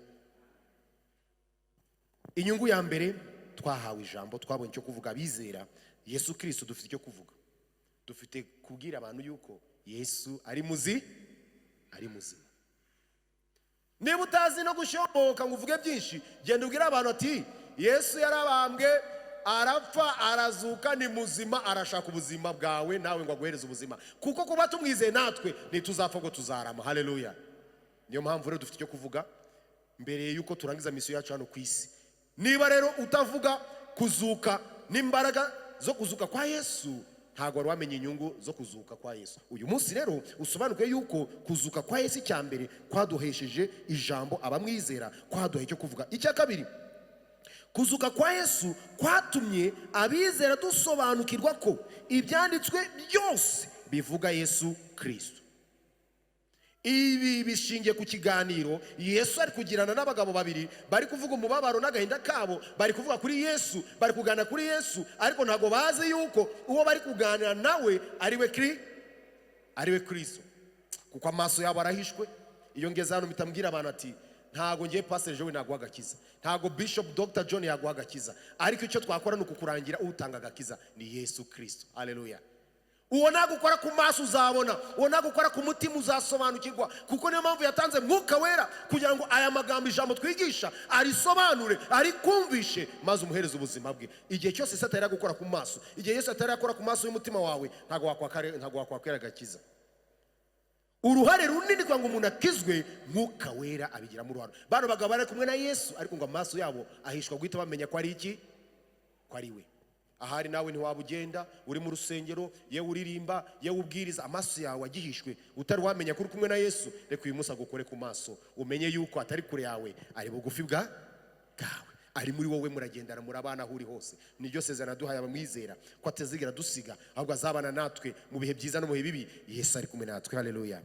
Inyungu ya mbere, twahawe ijambo, twabonye icyo kuvuga. Bizera Yesu Kristo dufite icyo kuvuga, dufite kubwira abantu yuko Yesu ari muzima. Niba utazi no gushoboka ngo uvuge byinshi, genda ubwira abantu ati Yesu yarabambwe, arapfa, arazuka, ni muzima, arashaka ubuzima bwawe, nawe ngo aguhereze ubuzima, kuko kuba tumwizeye natwe ntituzapfa ngo tuzarama. Haleluya. Niyo mpamvu rero dufite icyo kuvuga mbere yuko turangiza misiyo yacu hano ku isi. Niba rero utavuga kuzuka n'imbaraga zo kuzuka kwa Yesu, ntabwo wari wamenye inyungu zo kuzuka kwa Yesu. Uyu munsi rero usobanuke yuko kuzuka kwa Yesu icya mbere kwaduhesheje ijambo, abamwizera, kwaduhaye icyo kuvuga. Icya kabiri, kuzuka kwa Yesu kwatumye abizera dusobanukirwa ko ibyanditswe byose bivuga Yesu Kristo. Ibi bishingiye ku kiganiro Yesu ari kugirana n'abagabo babiri, bari kuvuga umubabaro n'agahinda kabo, bari kuvuga kuri Yesu, bari kuganira kuri Yesu, ariko ntabwo bazi yuko uwo bari kuganira nawe ariwe Kristo, kuko amaso yabo arahishwe. Iyo ngeze hano mitambwira abantu ati ntago ngiye Pastor Joe naguha agakiza, ntago Bishop Dr. John yaguha agakiza, ariko icyo twakora ni ukukurangira utanga agakiza, ni Yesu Kristo. Haleluya. Uwo nagukora ku maso uzabona, uwo nagukora ku mutima uzasobanukirwa, kuko niyo mpamvu yatanze Mwuka Wera kugira ngo aya magambo ijambo twigisha arisobanure, arikumvishe, maze umuhereze ubuzima bwe. Igihe cyose Satani yagukora ku maso, igihe Yesu atari yakora ku maso y'umutima wawe, ntago wakwakira agakiza. Uruhare runini kugira ngo umuntu akizwe, Mwuka Wera abigiramo uruhare. Bano bagabo bari kumwe na Yesu, ariko ngo amaso yabo ahishwa guhita bamenya ko ari iki, ko ari we. Ahari nawe ntiwaba ugenda uri mu rusengero, yewe uririmba, yewe ubwiriza, amaso yawe agihishwe, utari wamenya ko uri kumwe na Yesu. Reka uyu munsi agukore ku maso, umenye yuko atari kure yawe, ari bugufi bwawe, ari muri wowe, muragendana murabana aho uri hose. Niryo sezerano duhaye abamwizera, ko atazigera dusiga, ahubwo azabana natwe mu bihe byiza no mu bihe bibi. Yesu ari kumwe natwe. Haleluya.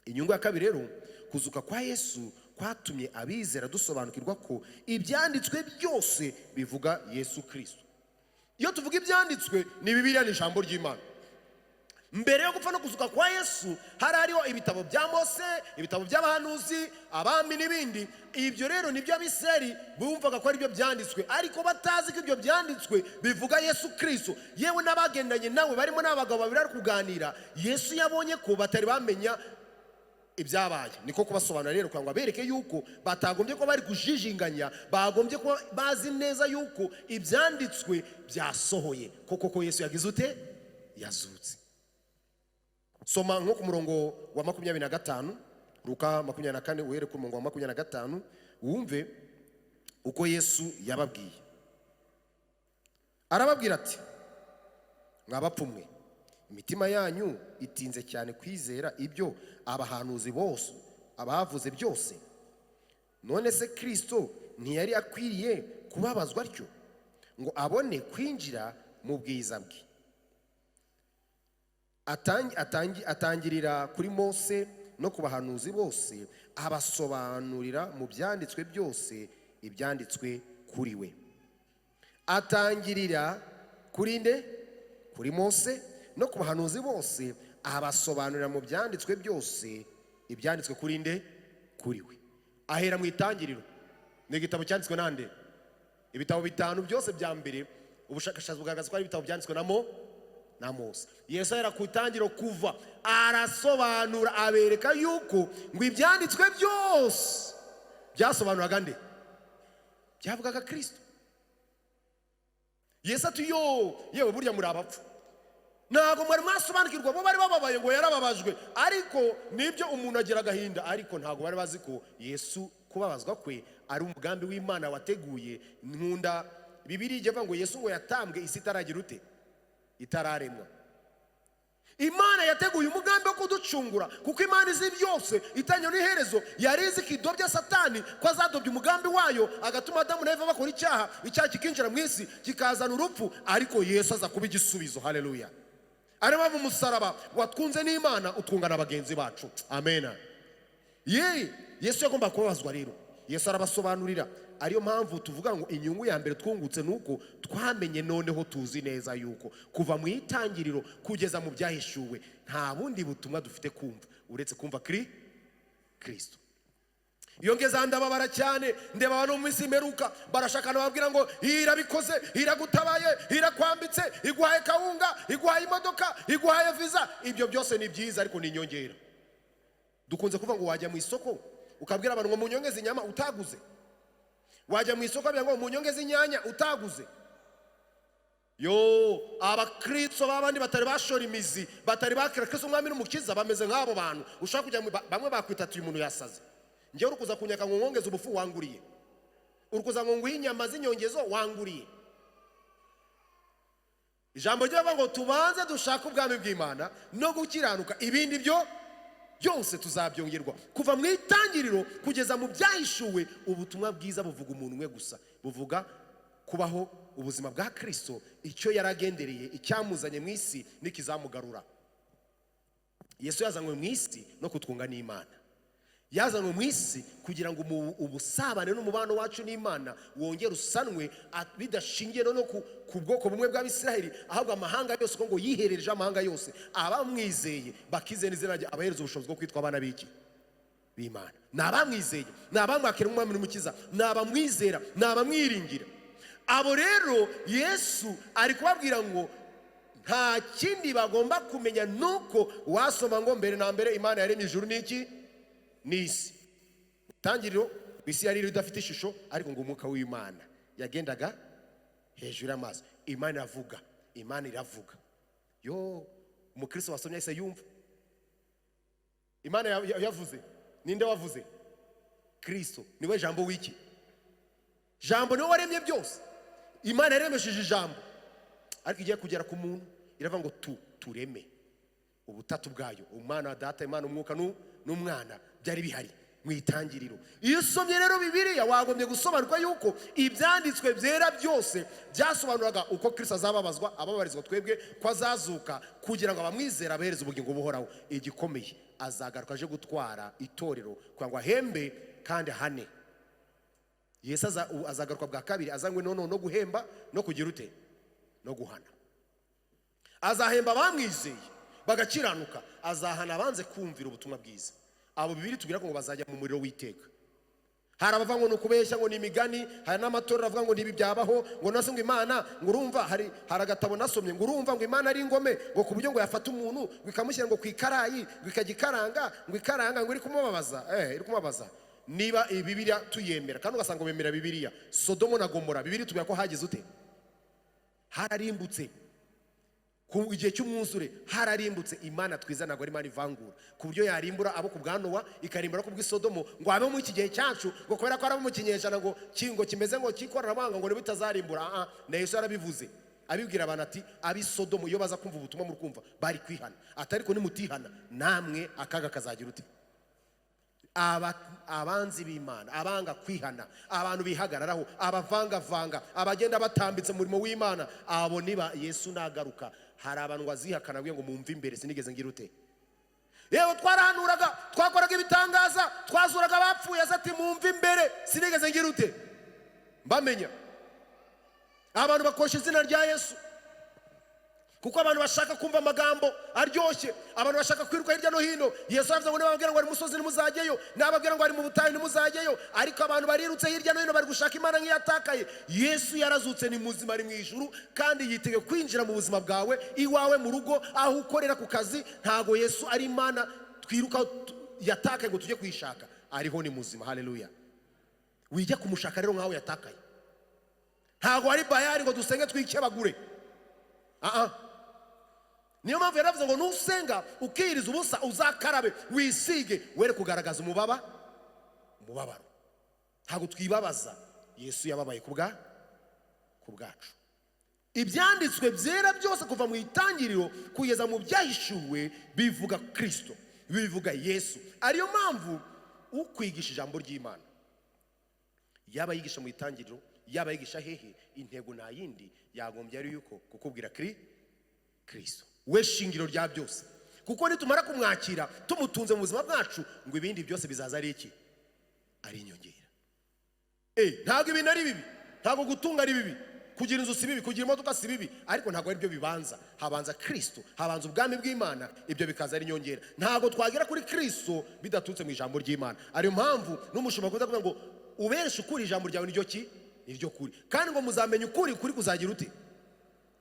Inyungu ya kabiri rero, kuzuka kwa Yesu kwatumye abizera dusobanukirwa ko ibyanditswe byose bivuga Yesu Kristo. Iyo tuvuga ibyanditswe, ni Bibiliya, ni ijambo ry'Imana. Mbere yo gupfa no kuzuka kwa Yesu hari hariho ibitabo bya Mose, ibitabo by'abahanuzi, abami n'ibindi. Ibyo rero nibyo abiseri bumvaga ko ari byo byanditswe, ariko batazi ko ibyo byanditswe bivuga Yesu Kristo. Yewe n'abagendanye nawe barimo n'abagabo babiri ari kuganira, Yesu yabonye ko batari bamenya ibyabaye, niko kubasobanura rero kugira ngo abereke yuko batagombye ko bari kujijinganya, bagombye ko bazi neza yuko ibyanditswe byasohoye, koko Yesu yagize ute? Yazutse. Soma nko ku murongo wa 25, Luka 24, uhere ku murongo wa 25, wumve uko Yesu yababwiye. Arababwira ati, mwabapfumwe, imitima yanyu itinze cyane kwizera ibyo abahanuzi bose abavuze byose. None se Kristo ntiyari akwiriye kubabazwa atyo? ngo abone kwinjira mu bwiza bwe. Atangirira kuri Mose no ku bahanuzi bose, abasobanurira mu byanditswe byose ibyanditswe kuri we. Atangirira kuri nde? Kuri Mose no ku bahanuzi bose, abasobanurira mu byanditswe byose ibyanditswe kuri nde? Kuri we. Ahera mu itangiriro. Ni igitabo cyanditswe nande? Ibitabo 5 byose bya mbere ubushakashatsi bugaragaza ko ari ibitabo byanditswe na Mose. Yesu ahera ku itangiriro kuva arasobanura, abereka yuko ngo ibyanditswe byose byasobanuraga nde? Byavugaga Kristo. Yesu ati yewe burya muri abapfu, ntago mwari mwasobanukirwa. Bo bari bababaye ngo yarababajwe, ariko nibyo umuntu agira agahinda, ariko ntago bari bazi ko Yesu kubabazwa kwe ari umugambi w'Imana wateguye. Nkunda Bibiliya ivuga ngo Yesu ngo yatambwe isi itaragira ute? Itararemwa. Imana yateguye umugambi wo kuducungura, kuko Imana izi byose itanya n'iherezo. Yari izi kidobya Satani ko azadobya umugambi wayo, agatuma Adamu na Eva bakora icyaha kikinjira mu isi kikazana urupfu, ariko Yesu aza kuba igisubizo. Haleluya. Ari mu musaraba watwunze n'Imana, utwunga na bagenzi bacu. Amen. Yesu yagomba kubabazwa rero. Yesu arabasobanurira. Ariyo mpamvu tuvuga ngo inyungu ya mbere twungutse nuko twamenye, noneho tuzi neza yuko kuva mu itangiriro kugeza mu byahishuwe nta bundi butumwa dufite kumva uretse kumva Kristo. Yongeza ndababara cyane, ndeba abantu mu minsi imperuka barashakana babwira ngo irabikoze, iragutabaye, irakwambitse, iguhaye kawunga, iguhaye imodoka, iguhaye visa. Ibyo byose ni byiza, ariko ni inyongera. Dukunze kuvuga ngo wajya mu isoko ukabwira abantu ngo munyongeze inyama utaguze. Wajya mu isoko abya ngo munyongeze inyanya utaguze. Abakristo babandi batari bashora imizi, batari bakira Kristo umwami n'umukiza, bameze nk'abo bantu. Ushaka kujya bamwe bakwitatuye umuntu yasaze. Ngewe urukuza kunyaka ngo ngongeze ubufu wanguriye, urukuza ngo nguhe inyama z'inyongezo wanguriye. Ijambo ry'Imana ngo tubanze dushaka ubwami bw'Imana no gukiranuka, ibindi byose tuzabyongerwa. Kuva mu itangiriro kugeza mu byahishuwe, ubutumwa bwiza buvuga umuntu umwe gusa, buvuga kubaho ubuzima bwa Kristo, icyo yaragendereye, icyamuzanye mu isi n'ikizamugarura. Yesu yazanywe mu isi no kutwunga n'Imana. Yazanywe mu isi kugira ngo ubusabane n'umubano wacu n'Imana wongere usanwe, bidashingiye no ku bwoko bumwe bw'Abisiraheli, ahubwo amahanga yose, ngo yiherereje amahanga yose abamwizeye bakize n'izina rye, abahereza ubushobozi bwo kwitwa abana b'Imana. Ni abamwizeye, ni abamwakira umwami n'umukiza, ni abamwizera, ni abamwiringira. Abo rero Yesu ari kubabwira ngo nta kindi bagomba kumenya, nuko wasoma ngo mbere na mbere Imana yaremye ijuru n'isi. Tangiriro isi yari idafite ishusho, ariko ngo umwuka w'Imana yagendaga hejuru y'amazi. Imana iravuga. Umukristo wasomye ese yumva Imana yavuze. Ninde wavuze? Kristo. Niwe jambo w'iki? Jambo niwe waremye byose. Imana yaremesheje ijambo, ariko igiye kugera ku muntu iravuga ngo tureme. Ubutatu bwayo, Umwana, Data, Imana, Umwuka n'Umwana, byari bihari mu itangiriro. Iyo usomye rero Bibiliya wagombye gusobanurwa yuko ibyanditswe byera byose byasobanuraga uko Kristo azababazwa, ababarizwa twebwe ko azazuka, kugira ngo abamwizera abahereze ubugingo buhoraho. Igikomeye, azagaruka aje gutwara itorero kugira ngo ahembe kandi ahane. Yesu azagaruka bwa kabiri azanywe no guhemba no kugira ute? No guhana. Azahemba abamwizeye bagakiranuka, azahana abanze kumvira ubutumwa bwiza. Abo bibiri tubwira ngo bazajya mu muriro w'iteka. Hari abavuga ngo nukubeshya, ngo ni imigani, hari n'amatorero avuga ngo nibi byabaho, ngo nase ngo Imana, ngo urumva hari agatabo nasomye ngo urumva ngo Imana ari ingome, ngo ku buryo ngo yafata umuntu ngo ikamushyira ngo ku ikarayi, ngo ikagikaranga, ngo ikaranga ngo iri kumubabaza. Iri kumubabaza. Niba Bibiliya tuyemera kandi ugasanga bemera Bibiliya, Sodomo na Gomora Bibiliya tubwira ko hagize ute? Hararimbutse. Ku gihe cy'umwuzure hararimbutse. Imana twiza ntabwo ari Imana ivangura, ku buryo yarimbura abo ku bwa Nowa, ikarimbura ku bw'Isodomo, ngo abe mu iki gihe cyacu, ngo kubera ko ari mu kinyejana ngo kimeze ngo cy'ikoranabuhanga ngo bitazarimbura. Na Yesu yarabivuze, abibwira abantu ati ab'Isodomo iyo baza kumva ubutumwa muri kumva bari kwihana, atari ko nimutihana namwe akaga kazagira ute? abanzi b'Imana, abanga kwihana, abantu bihagararaho, abavangavanga, abagenda batambitse mu murimo w'Imana, abo niba Yesu nagaruka. Hari abantu bazihakana ngo mumve imbere, sinigeze ngira ute. Yewe twarahanuraga, twakoraga ibitangaza, twazuraga abapfuye, ati mumve imbere, sinigeze ngira ute mbamenya. Abantu bakoresha izina rya Yesu kuko abantu bashaka kumva amagambo aryoshye, abantu bashaka kwiruka hirya no hino. Yesu yavuze ngo nababwira ngo ari musozi nimuzajyeyo, nababwira ngo ari mu butayu nimuzajyeyo, ariko abantu barirutse hirya no hino bari gushaka Imana nk'iyatakaye. Yesu yarazutse, ni muzima, ari mu ijuru, kandi yiteguye kwinjira mu buzima bwawe, iwawe, mu rugo, aho ukorera, ku kazi. Ntago Yesu ari Imana twiruka yatakaye ngo tujye kwishaka, ariho, ni muzima. Haleluya. Wijya kumushaka rero nkaho yatakaye. Ntago ari bayari ngo dusenge twikebagure. Niyo mpamvu yaravuze ngo nusenga ukiriza ubusa uzakarabe wisige, were kugaragaza umubabaro. Ntago twibabaza, Yesu yababaye ku bwacu. Ibyanditswe byera byose kuva mu itangiriro kugeza mu byahishuwe bivuga Kristo, bivuga Yesu. Ariyo mpamvu ukwigisha ijambo ry'Imana, yaba yigisha mu itangiriro, yaba yigisha hehe, intego nta yindi yagombye ari yuko kukubwira Kristo, we shingiro rya byose. Kuko nitumara kumwakira tumutunze mu buzima bwacu, ngo ibindi byose bizaza ari iki? Ari inyongera. Ntago ibintu ari bibi, ntago gutunga ari bibi, kugira inzu si bibi, kugira imodoka si bibi, ariko ntago ari byo bibanza. Habanza Kristo, habanza ubwami bw'Imana, ibyo bikaza ari inyongera. Ntago twagera kuri Kristo bidaturutse mu ijambo ry'Imana. Ariyo mpamvu n'umushumba akunda kuvuga ngo ubereshe ukuri ijambo ryawe niryo ki? Niryo kuri. Kandi ngo muzamenye ukuri kuzagira uti?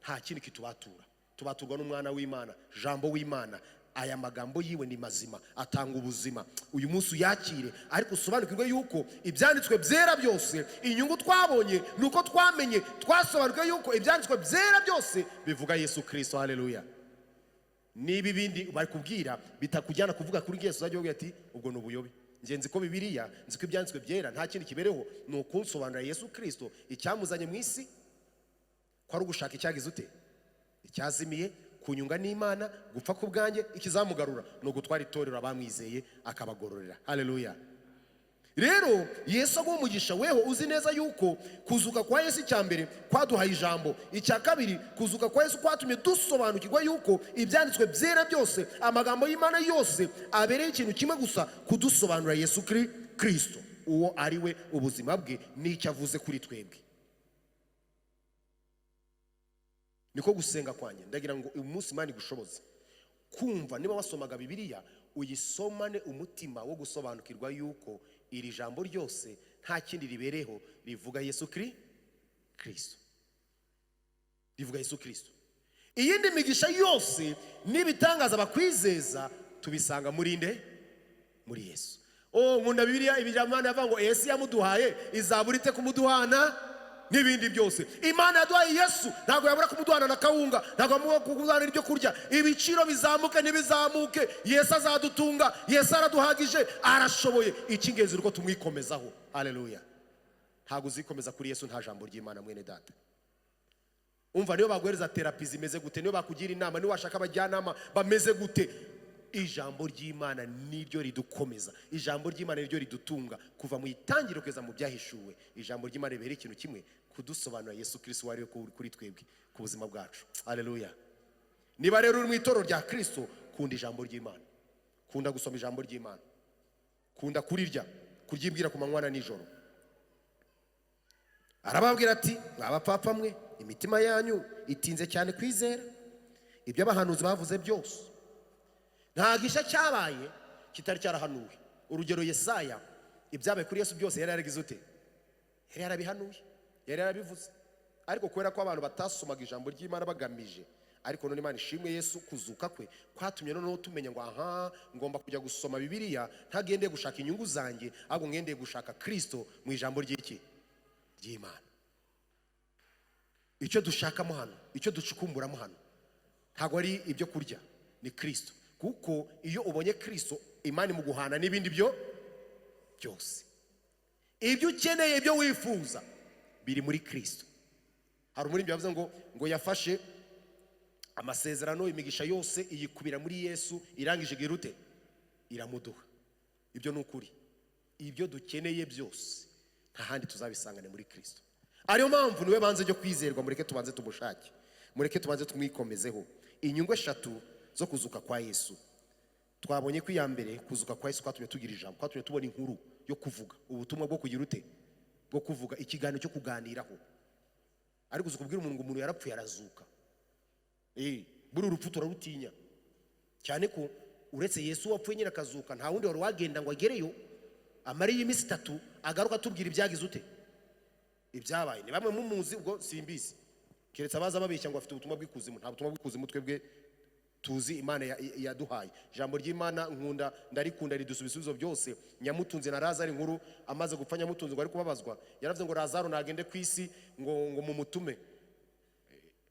Nta kindi kitubatura. Tubaturwa n'umwana w'Imana, jambo w'Imana. Aya magambo yiwe ni mazima, atanga ubuzima. Uyu munsi uyakire, ariko usobanukirwe yuko ibyanditswe byera byose, inyungu twabonye nuko twamenye, twasobanukirwe yuko ibyanditswe byera byose bivuga Yesu Kristo. Haleluya. Niba ibindi bari kubwira bitakujyana kuvuga kuri Yesu, uzajya uvuga ati ubwo ni ubuyobe. Ngenzi ko Bibiliya, nzi ko ibyanditswe byera nta kindi kibereho, ni ukunsobanurira Yesu Kristo, icyamuzanye mu isi, ko ari ugushaka icyagize ute? Icyazimiye, kunyunga n'Imana, gupfa ku bwanjye, ikizamugarura no gutwara itorero abamwizeye akabagororera. Haleluya. Rero Yesu aguha umugisha, weho uzi neza yuko kuzuka kwa Yesu icyambere kwaduhaye ijambo, icya kabiri kuzuka kwa Yesu kwatumye dusobanukirwa yuko ibyanditswe byera byose, amagambo y'Imana yose abereye ikintu kimwe gusa, kudusobanurira Yesu Kristo, uwo ari we ubuzima bwe n'icyo avuze kuri twebwe. Niko gusenga kwanjye, ndagira ngo uyu munsi Imana igushoboze kumva, niba wasomaga Bibiliya uyisomane umutima wo gusobanukirwa yuko iri jambo ryose nta kindi ribereho, rivuga Yesu Kristo, rivuga Yesu Kristo. Iyindi migisha yose n'ibitangaza bakwizeza tubisanga muri nde? Muri Yesu. Nkunda Bibiliya, ibijambo yavuga ngo Yesu yamuduhaye, izaburite kumuduhana n'ibindi byose. Imana yaduhaye Yesu, ntabwo yabura kumuduhana na kawunga, ntabwo yabura kumuduhana ibyo kurya. Ibiciro bizamuke ntibizamuke, Yesu azadutunga, Yesu araduhagije, arashoboye. Icy'ingenzi uko tumwikomezaho. Haleluya. Ntabwo uzikomeza kuri Yesu nta jambo ry'Imana, mwene data. Umva, niyo baguhereza terapi zimeze gute, niyo bakugira inama, niyo washaka abajyanama bameze gute, ijambo ry'Imana niryo ridukomeza, ijambo ry'Imana niryo ridutunga kuva mu itangiriro kugeza mu byahishuwe. Ijambo ry'Imana ribera ikintu kimwe, kudusobanurira Yesu Kristo wari kuri twebwe, ku buzima bwacu. Haleluya. Niba rero uri mu itorero rya Kristo, kunda ijambo ry'Imana, kunda gusoma ijambo ry'Imana, kunda kurirya, kuryibwira ku manywa na nijoro. Arababwira ati, mwabapfapfa mwe, imitima yanyu itinze cyane kwizera ibyo abahanuzi bavuze byose. Nta gisha cyabaye kitari cyarahanuwe. Urugero, Yesaya, ibyabaye kuri Yesu byose yari yaragize ute? Yari yarabihanuye, yari yarabivuze. Ariko kubera ko abantu batasomaga ijambo ry'Imana bagamije, ariko none Imana ishimwe, Yesu kuzuka kwe kwatumye noneho tumenya ngo ngomba kujya gusoma Bibiliya ntagendeye gushaka inyungu zanjye, ahubwo ngendeye gushaka Kristo mu ijambo ry'Imana. Icyo dushakamo hano, icyo ducukumburamo hano, ntabwo ari ibyo kurya, ni Kristo. Kuko iyo ubonye Kristo, Imana imuguhana n'ibindi byose. Ibyo ukeneye, ibyo wifuza biri muri Kristo. Hari umuririmbyi yavuze ngo yafashe amasezerano, imigisha yose iyikubira muri Yesu, irangije girute iramuduha. Ibyo ni ukuri. ibyo dukeneye byose nta handi tuzabisangane muri Kristo. Ariyo mpamvu niwe banze ryo kwizerwa, mureke tubanze tumushake, mureke tubanze tumwikomezeho. Inyungu eshatu zo kuzuka kwa Yesu. Twabonye ko iya mbere, kuzuka kwa Yesu kwatumye tugira ijambo, kwatumye tubona inkuru yo kuvuga, ubutumwa bwo kugira ute, bwo kuvuga, ikiganiro cyo kuganiraho. Ariko uzukubwira umuntu ngo umuntu yarapfuye arazuka, buri urupfu turarutinya cyane ko uretse Yesu wapfuye nyine akazuka, nta wundi wari wagenda ngo agereyo amariye iminsi 3 agaruka tubwira ibyagize ute, ibyabaye. Ni bamwe mumuzi ubwo simbizi, keretse abaza babeshya ngo afite ubutumwa bw'ikuzimu. Nta butumwa bw'ikuzimu twebwe tuzi Imana yaduhaye. Ijambo ry'Imana nkunda, ndarikunda, ridusubisubizo byose. Nyamutunzi na Lazaro, inkuru amaze gupfa Nyamutunzi ngo ari kubabazwa, yaravuze ngo Lazaro nagende ku isi ngo mumutume.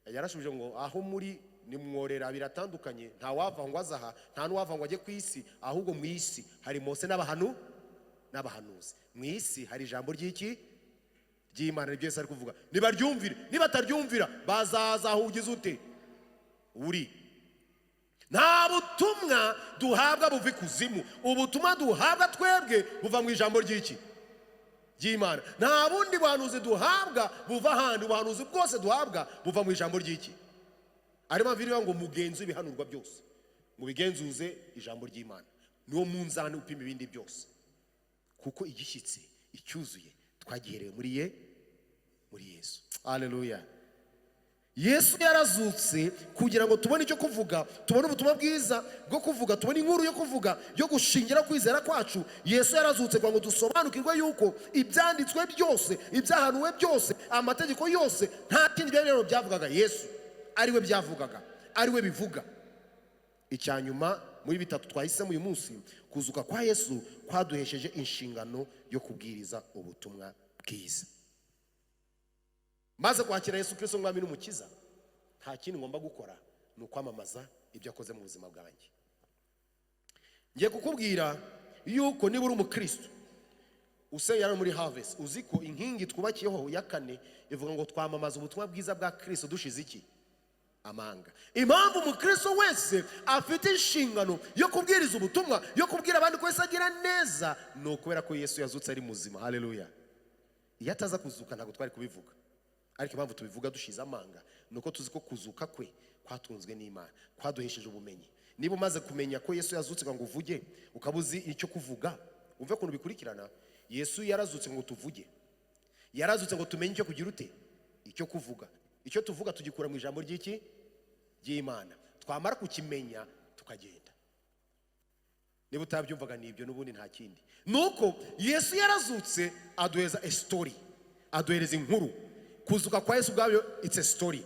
Yarashubije ngo aho muri nimworera biratandukanye, nta wava ngo azaha, nta n'uwava ngo ajye ku isi, ahubwo mu isi hari Mose n'abahanuzi. Mu isi hari ijambo ry'iki ry'Imana, nibyo Yesu ari kuvuga. Nibaryumvire, nibataryumvira bazaza aho ugize ute uri. Nta butumwa duhabwa buva ikuzimu, ubutumwa duhabwa twebwe buva mu ijambo ry'iki ry'Imana. Nta bundi buhanuzi duhabwa buva ahandi, ubuhanuzi bwose duhabwa buva mu ijambo ry'iki. Ari maviriwa ngo mugenzi ibihanurwa byose mu bigenzuze ijambo ry'Imana, niwo munzani upima ibindi byose, kuko igishyitsi icyuzuye twagiherewe muri Yesu. Haleluya. Yesu yarazutse kugira ngo tubone icyo kuvuga, tubone ubutumwa bwiza bwo kuvuga, tubone inkuru yo kuvuga yo gushingira kwizera kwacu. Yesu yarazutse kugira ngo dusobanukirwe yuko ibyanditswe byose, ibyahanuwe byose, amategeko yose, nta kindi rero byavugaga Yesu ariwe byavugaga, ariwe bivuga. Icyanyuma muri bitatu twahisemo uyu munsi, kuzuka kwa Yesu kwaduhesheje inshingano yo kubwiriza ubutumwa bwiza. Maze kwakira Yesu Kristo mwami n'umukiza, nta kindi ngomba gukora ni ukwamamaza ibyo akoze mu buzima bwanjye. Ngiye kukubwira yuko niba uri umukristo usengera muri Harvest, uziko inkingi twubakiyeho ya 4 ivuga ngo twamamaza ubutumwa bwiza bwa Kristo dushize iki amanga. Impamvu umukristo wese afite inshingano yo kubwiriza ubutumwa, yo kubwira abandi ko Yesu agira neza, ni ukubera ko Yesu yazutse ari muzima. Haleluya. Iyo ataza kuzuka ntabwo twari kubivuga, ariko impamvu tubivuga dushize amanga nuko tuzi ko kuzuka kwe kwatunzwe n'Imana, kwaduhesheje ubumenyi. Niba umaze kumenya ko Yesu yazutse ngo uvuge, ukabuzi icyo kuvuga, umve ko bikurikirana. Yesu yarazutse ngo tuvuge, yarazutse ngo tumenye icyo kugira ute, icyo kuvuga. Icyo tuvuga tugikura mu ijambo ry'iki ry'Imana, twamara kukimenya tukagenda. Niba utabyumvaga nibyo n'ubundi nta kindi. Nuko Yesu yarazutse aduheza a story, aduhereza inkuru. Kuzuka kwa Yesu bwabyo it's a story.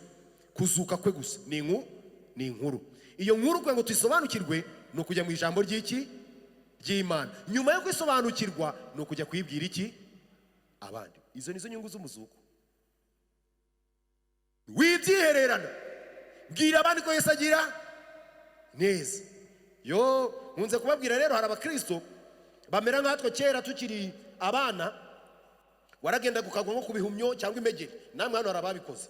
Kuzuka kwe gusa ni inkuru. Iyo nkuru kugira ngo tuyisobanukirwe no kujya mu ijambo ry'iki ry'Imana. Nyuma yo kwisobanukirwa no kujya kwibwira iki abandi. Izo nizo nyungu z'umuzuko. Wibyihererana, bwira abandi ko Yesu agira neza. Yo nkunze kubabwira rero, hari abakristo bamera nkatwe kera tukiri abana, waragenda gukagwa nko kubihumyo cyangwa imegeri. Namwe hano harababikoze,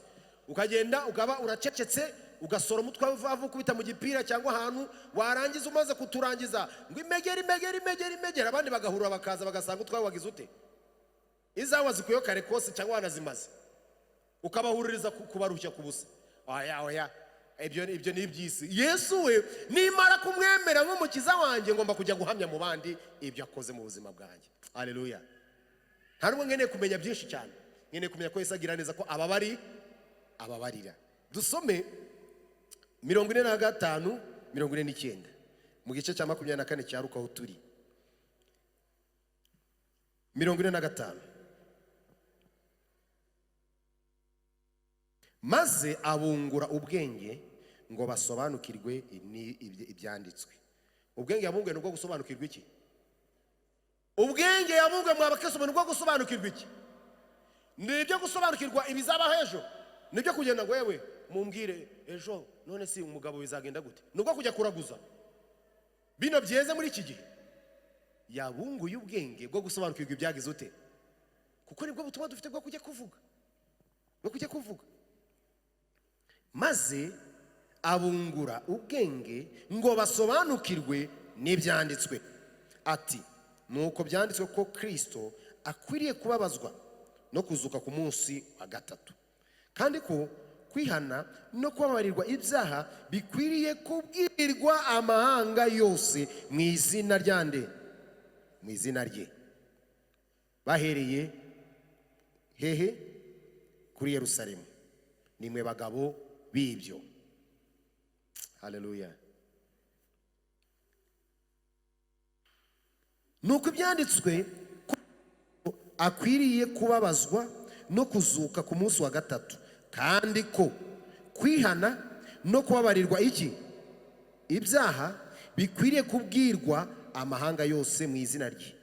ukagenda ukaba uracecetse, ugasora umutwe wavu kubita mu gipira cyangwa ahantu, warangiza umaze kuturangiza ngo imegeri, abandi bagahurura bakaza bagasanga utwawe wagize ute, izawe zikuyo kare kose cyangwa wanazimaze, ukabahuririza kubarushya kubusa. Oya, ibyo ni iby'isi. Yesu we nimara kumwemera nk'umukiza wanjye, ngomba kujya guhamya mu bandi ibyo akoze mu buzima bwanjye. Haleluya. Ntabwo nkeneye kumenya byinshi cyane, nkeneye kumenya ko Yesu agira neza, ko ababarira. Dusome 45 49 mu gice cya 24 cya Luka aho turi. 45. Maze abungura ubwenge ngo basobanukirwe ibyanditswe. Ubwenge yabunguye nubwo gusobanukirwa iki? Ubwenge yabunguye mu abakristo nubwo gusobanukirwa iki? Nibyo gusobanukirwa ibizaba hejo, nibyo kugenda ngo wewe mumbwire ejo none si umugabo bizagenda gute, nubwo kujya kuraguza bino byeze muri iki gihe. Yabunguye ubwenge bwo gusobanukirwa ibyagize ute, kuko nibwo butumwa dufite bwo kujya kuvuga. Maze abungura ubwenge ngo basobanukirwe n'ibyanditswe. Ati nuko byanditswe ko Kristo akwiriye kubabazwa no kuzuka ku munsi wa gatatu, kandi ko kwihana no kubabarirwa ibyaha bikwiriye kubwirwa amahanga yose mu izina ryande, mu izina rye. Bahereye hehe? Kuri Yerusalemu. Nimwe bagabo b'ibyo. Haleluya. Nuko ibyanditswe ko akwiriye kubabazwa no kuzuka ku munsi wa gatatu, kandi ko kwihana no kubabarirwa iki? Ibyaha bikwiriye kubwirwa amahanga yose mu izina rye.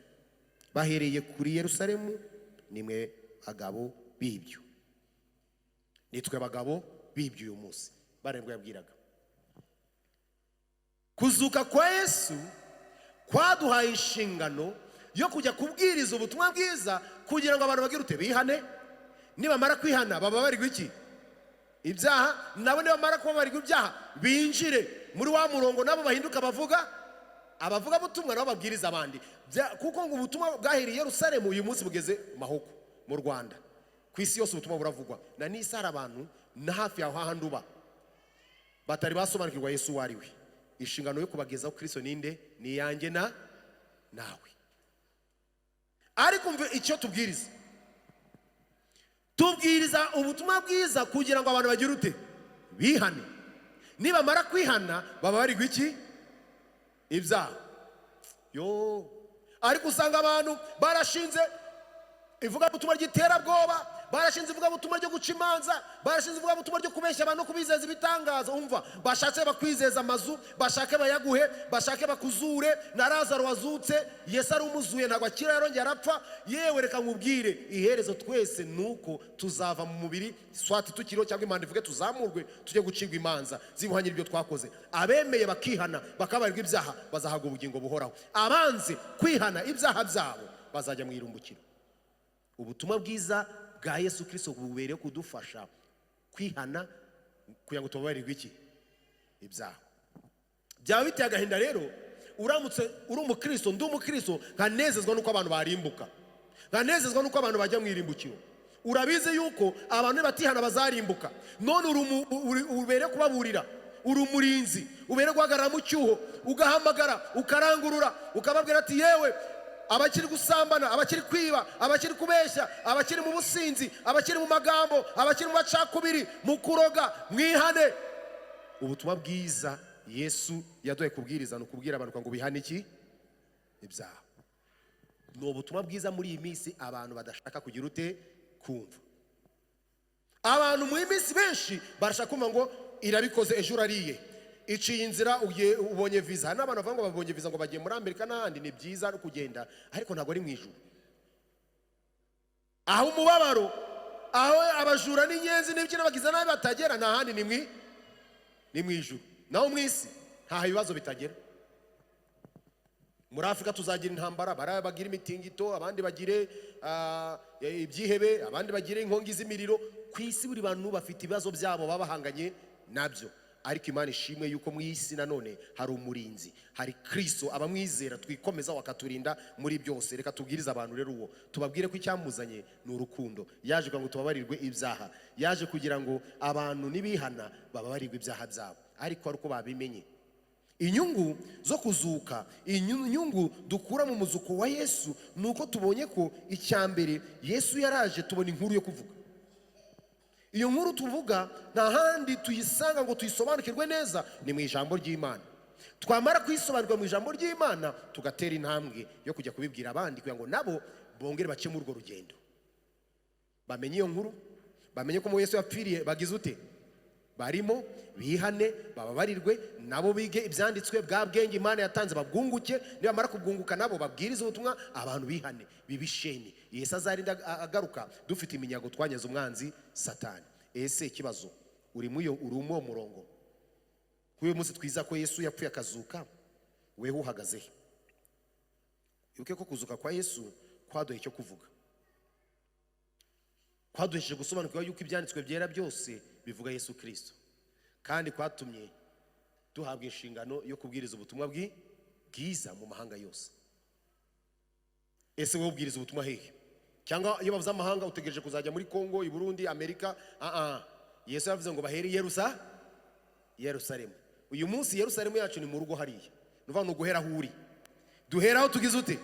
Bahereye kuri Yerusalemu. Nimwe bagabo b'ibyo. Nitwe bagabo b'ibyo uyu munsi. Barindwi yabwiraga. Kuzuka kwa Yesu kwaduhaye inshingano yo kujya kubwiriza ubutumwa bwiza kugira ngo abantu bagire ute? Bihane. Nibamara kwihana bababarirwa iki? Ibyaha. Nabo nibamara kubabarirwa ibyaha binjire muri wa murongo, nabo bahinduka abavuga butumwa, nabo babwiriza abandi. Kuko ngo ubutumwa bwahiriye Yerusalemu uyu munsi bugeze Mahoko mu Rwanda. Ku isi yose ubutumwa buravugwa. Na n'isara abantu na hafi yaho hahandi uba batari basobanukirwa Yesu uwo ari we. Inshingano yo kubagezaho Kristo ninde? Ni yanjye nawe. Ariko mve icyo tubwiriza. Tubwiriza ubutumwa bwiza kugira ngo abantu bagire ute? Bihane. Nibamara kwihana bababarirwa iki? Ibyaha. Yo. Ariko usanga abantu barashinze ivuga butumwa ry'iterabwoba, barashinze ivuga butumwa ryo guca imanza, barashinze ivuga butumwa ryo kubeshya abantu no kubizeza ibitangaza. Umva, bashatse bakwizeza amazu, bashake bayaguhe, bashake bakuzure. Na Lazaro wazutse, Yesu ari umuzuye ntabwo akira, yarongeye arapfa. Yewe reka nkubwire, iherezo twese nuko tuzava mu mubiri, swati tukiriho cyangwa Imana ivuge tuzamurwe tujye gucibwa imanza zibuhanyira ibyo twakoze. Abemeye bakihana bakabarirwa ibyaha bazahabwa ubugingo buhoraho. Abanze kwihana ibyaha byabo bazajya mu irumbukiro. Ubutumwa bwiza bwa Yesu Kristo bubereye kudufasha kwihana kugira ngo tubabarirwe iki? Ibyaha. Byaba biteye agahinda rero uramutse uri umukristo, ndi umukristo, nkanezezwa nuko abantu barimbuka, nkanezezwa nuko abantu bajya mu irimbukiro. Urabizi yuko abantu batihana bazarimbuka. None ubereye kubaburira, uri umurinzi, ubereye guhagarara mu cyuho, ugahamagara, ukarangurura, ukababwira ati yewe abakiri gusambana, abakiri kwiba, abakiri kubeshya, abakiri mu businzi, abakiri mu magambo, abakiri mu macakubiri, mu kuroga, mwihane. Ubutumwa bwiza Yesu yaduhaye kubwiriza no kubwira abantu ngo bihane iki? Ibyaha. No ubutumwa bwiza muri iyi minsi abantu badashaka kugira ute? Kumva. Abantu mu minsi benshi barashaka kumva ngo irabikoze ejo urariye, iciye inzira ubonye visa. N'abantu bavuga ngo babonye visa ngo bagiye muri Amerika n'ahandi. Ni byiza no kugenda, ariko ntabwo ari mu ijuru. Aho umubabaro, aho abajura n'inyenzi n'ibyo n'abagize nabi batagera, n'ahandi ni mu ijuru. Naho mu isi nta ibibazo bitagera. Muri Afrika tuzagira intambara, bagira imitingito, abandi bagire ibyihebe, abandi bagire inkongi z'imiriro. Ku isi buri bantu bafite ibibazo byabo babahanganye nabyo. Ariko Imana ishimwe yuko mu isi nanone hari umurinzi, hari Kristo abamwizera twikomeza wakaturinda muri byose. Reka tubwirize abantu rero uwo, tubabwire ko icyamuzanye ni urukundo. Yaje kugira ngo tubabarirwe ibyaha, yaje kugira ngo abantu nibihana bababarirwe ibyaha byabo. Ariko ari uko babimenye inyungu zo kuzuka, inyungu dukura mu muzuko wa Yesu, nuko tubonye ko icyambere Yesu yaraje tubona inkuru yo kuvuga. Iyo nkuru tuvuga nta handi tuyisanga ngo tuyisobanukirwe neza, ni mu ijambo ry'Imana. Twamara kuyisobanukirwa mu ijambo ry'Imana tugatera intambwe yo kujya kubibwira abandi kugira ngo nabo bongere bace muri urwo rugendo, bamenye iyo nkuru, bamenye ko mu Yesu yapfiriye bagize ute? Barimo bihane, bababarirwe, nabo bige ibyanditswe bwa bwenge Imana yatanze babwunguke. Nibamara kubwunguka nabo babwiriza ubutumwa, abantu bihane bibisheni. Yesu azarinda agaruka dufite iminyago twanyaze umwanzi Satani. Ese ikibazo uri mu murongo? Kuyo munsi twiza ko Yesu yapfuye akazuka, weho uhagaze he? Yuke ko kuzuka kwa Yesu kwaduhe icyo kuvuga, kwaduhesheje gusobanukirwa yuko ibyanditswe byera byose bivuga Yesu Kristo, kandi kwatumye duhabwa inshingano yo kubwiriza ubutumwa bwiza mu mahanga yose. ese wowe ubwiriza ubutumwa hehe? Cyangwa iyo bavuze amahanga utegereje kuzajya muri Kongo, i Burundi, Amerika? Yesu yavuze ngo bahere Yerusalemu. Uyu munsi Yerusalemu yacu ni mu rugo hariya. Nuva no guhera aho uri. Duhera aho tugize ute?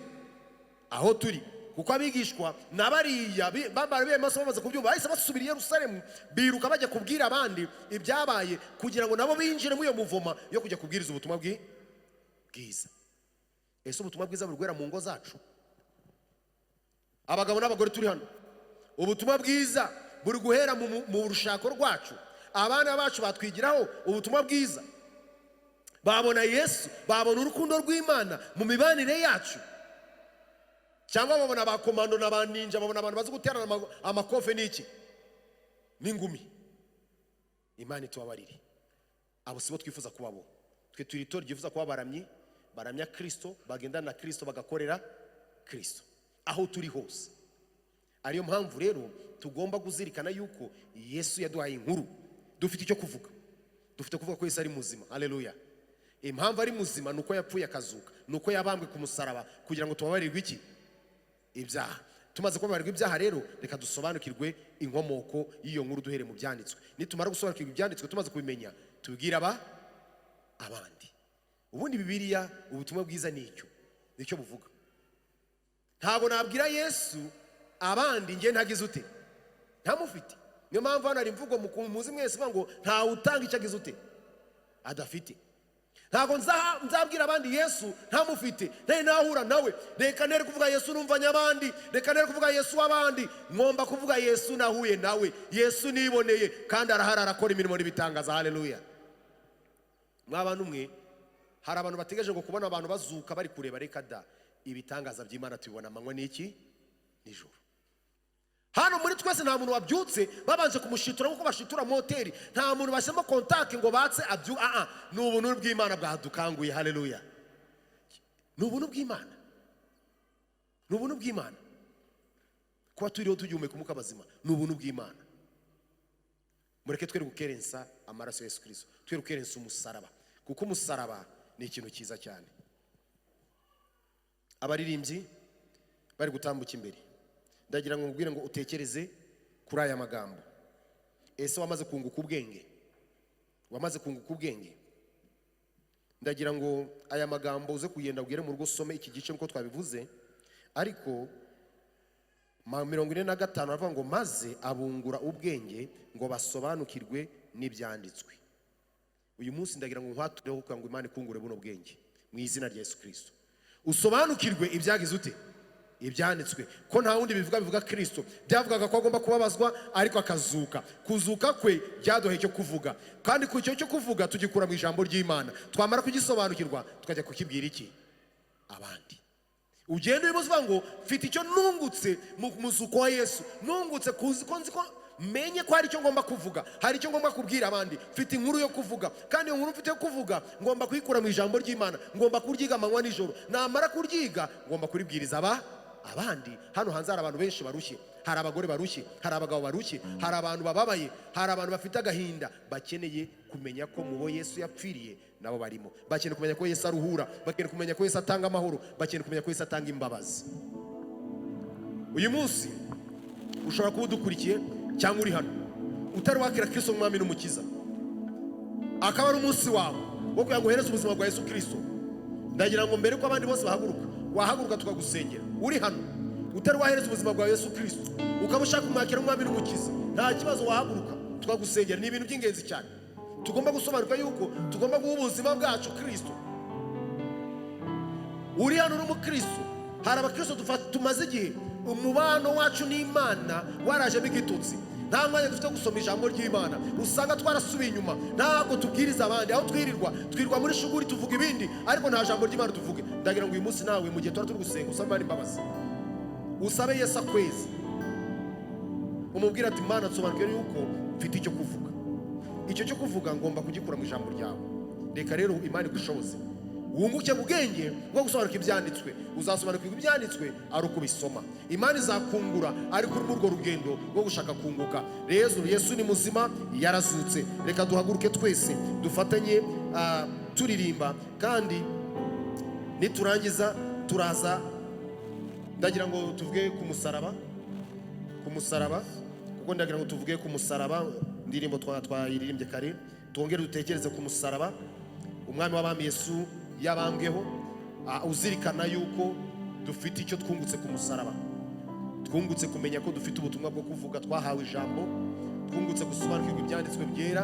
Aho turi. Kuko abigishwa nabariya bambara maso bamaze kubyumva bahise basubira i Yerusalemu, biruka bajya kubwira abandi ibyabaye kugira ngo nabo binjire mu iyo muvoma yo kujya kubwiriza ubutumwa bwiza. Ese ubutumwa bwiza burwera mu ngo zacu? Abagabo n'abagore turi hano, ubutumwa bwiza buri guhera mu rushako rwacu. Abana bacu batwigiraho ubutumwa bwiza, babona Yesu, babona urukundo rw'Imana mu mibanire yacu. Cyangwa babona abakomando n'abaninja, babona abantu bazi guterana amakofe n'iki n'ingumi. Imana itubabarire, abo sibo twifuza kubabo. Twe turi itorero ryifuza kuba baramya Kristo, bagendana na Kristo, bagakorera Kristo aho turi hose. Ariyo mpamvu rero tugomba kuzirikana yuko Yesu yaduhaye inkuru. Dufite icyo kuvuga, dufite kuvuga ko Yesu ari muzima. Haleluya. Impamvu ari muzima nuko yapfuye akazuka, nuko yabambwe ku musaraba kugira ngo tubabarirwe iki? Ibyaha. Tumaze kubabarirwa ibyaha rero, reka dusobanukirwe inkomoko y'iyo nkuru duhere mu byanditswe. Nitumara gusobanukirwa ibyanditswe, tumaze kubimenya, tubwira abandi. Ubundi Bibiliya ubutumwa bwiza nicyo buvuga. Ntabwo nabwira Yesu abandi nge ntagize ute, ntamufite. Niyo mpamvu hano ari imvugo muzi mwese ngo nta utanga icyo agize ute adafite. Ntabwo nzabwira abandi Yesu ntamufite, ntari nahura nawe. Reka nere kuvuga Yesu numvanye abandi, reka nere kuvuga Yesu w'abandi. Ngomba kuvuga Yesu nahuye nawe, Yesu niboneye, kandi arahari arakora imirimo n'ibitangaza. Haleluya. Mw'abantu mwe, hari abantu bategereje ngo kubona abantu bazuka bari kureba. Reka da, ibitangaza by'Imana tubibona amanywa n'iki nijoro. Hano muri twese nta muntu wabyutse babanje kumushitura nkuko bashitura moteri. Nta muntu bashyemo kontakte ngo batse abyu. Ni ubuntu bw'Imana bwadukanguye. Haleluya. Ni ubuntu bw'Imana, ni ubuntu bw'Imana kuba turiho tugihumeka umwuka bazima. Ni ubuntu bw'Imana. Mureke twere gukerensa amaraso ya Yesu Kristo, twere gukerensa umusaraba, kuko umusaraba ni ikintu cyiza cyane. Abaririmbyi bari gutambuka imbere, ndagira ngo ngubwire ngo utekereze kuri aya magambo. Ese wamaze kunguka ubwenge? Wamaze kunguka ubwenge? Ndagira ngo aya magambo uze kugenda ubwire mu rugo, usome iki gice nkuko twabivuze. Ariko 45 aravuga ngo maze abungura ubwenge ngo basobanukirwe n'ibyanditswe. Uyu munsi ndagira ngo nkwatureho kugira ngo Imana ikungure buno bwenge mu izina rya Yesu Kristo. Usobanukirwe ibyagize ute ibyanditswe, ko nta wundi bivuga Kristo. Byavugaga ko agomba kubabazwa ariko akazuka. Kuzuka kwe byaduhaye cyo kuvuga, kandi ku cyo kuvuga tugikura mu ijambo ry'Imana. Twamara kugisobanukirwa tukajya kukibwira iki abandi. Ugende ubivuga ngo mfite icyo nungutse mu muzuko wa Yesu, nungutse kuzi ko nzi ko menye ko hari icyo ngomba kuvuga, hari icyo ngomba kubwira abandi. Mfite inkuru yo kuvuga, kandi iyo nkuru mfite yo kuvuga ngomba kuyikura mu ijambo ry'Imana. Ngomba kuryiga amanywa nijoro, namara kuryiga ngomba kuribwiriza abandi. Hano hanze hari abantu benshi barushye, hari abagore barushye, hari abagabo barushye, hari abantu bababaye, hari abantu bafite agahinda. Bakeneye kumenya ko mu bo Yesu yapfiriye nabo barimo. Bakeneye kumenya ko Yesu aruhura, bakeneye kumenya ko Yesu atanga amahoro, bakeneye kumenya ko Yesu atanga imbabazi. Uyu munsi ushobora kuba udukurikiye cyangwa uri hano utari wakira Kristo mwami n'umukiza, akaba ari umunsi wawe wo kugira ngo uhereze ubuzima bwa Yesu Kristo. Ndagira ngo mbere ko abandi bose bahaguruka, wahaguruka tukagusengera. Uri hano utari wahereza ubuzima bwa Yesu Kristo, ukaba ushaka kumwakira umwami n'umukiza, nta kibazo, wahaguruka tukagusengera. Ni ibintu by'ingenzi cyane. Tugomba gusobanuka yuko tugomba guha ubuzima bwacu Kristo. Uri hano uri umukristo, hari abakristo tumaze igihe umubano wacu n'Imana warajemo igitutsi. Nta mwanya dufite gusoma ijambo ry'Imana, usanga twarasubiye inyuma. Ntabwo tubwiriza abandi, aho twirirwa muri shuguri tuvuga ibindi, ariko nta jambo ry'Imana tuvuge. Ndagira ngo uyu munsi nawe mu gihe turi gusenga usabe Imana imbabazi, usabe Yesu akwezi, umubwira ati Imana nsobanukire yuko mfite icyo kuvuga. Icyo cyo kuvuga ngomba kugikura mu ijambo ryawe. Reka rero Imana igushoboze wunguke mu bwenge bwo gusobanukira ibyanditswe. Uzasobanukirwa ibyanditswe ari uko bisoma. Imana izakungura ari kuri urwo rugendo rwo gushaka kunguka. Rero Yesu ni muzima, yarazutse. Reka duhaguruke twese dufatanye turirimba, kandi niturangiza turaza ndagira ngo tuvuge ku musaraba, kuko ndagira ngo tuvuge ku musaraba. Indirimbo twayiririmbye kare, twongere dutekereze ku musaraba. Umwami w'abami Yesu yabambweho, uzirikana yuko dufite icyo twungutse ku musaraba. Twungutse kumenya ko dufite ubutumwa bwo kuvuga, twahawe ijambo, twungutse gusobanukirwa ibyanditswe byera,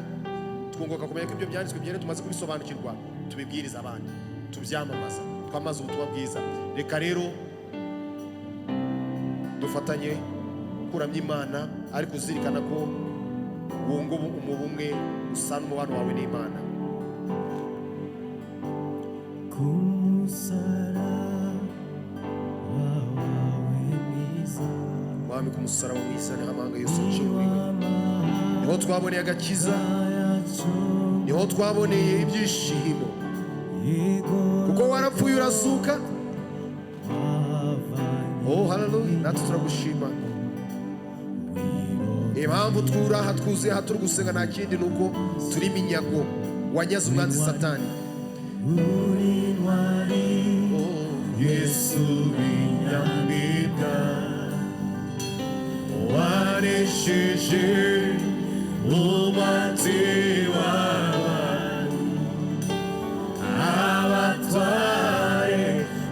twunguka kumenya ko ibyo byanditswe byera tumaze kubisobanukirwa, tubibwiriza abandi, tubyamamaza, twamaze ubutumwa bwiza. Reka rero dufatanye kuramya Imana, ariko uzirikana ko wunga umubumwe usa n'umubano wawe n'Imana. Mwami, ku musaraba mwiza niho amahanga yose aciriwe, niho twaboneye agakiza, niho twaboneye ibyishimo, kuko warapfuye urazuka. Oh haleluya, natwe turagushima. Impamvu twuraha twuzuye aha turi gusenga nta kindi nuko turi iminyago wanyaze umwanzi Satani. Yesu w'inyamibwa wanesheje umwanzi w'abantu, abatware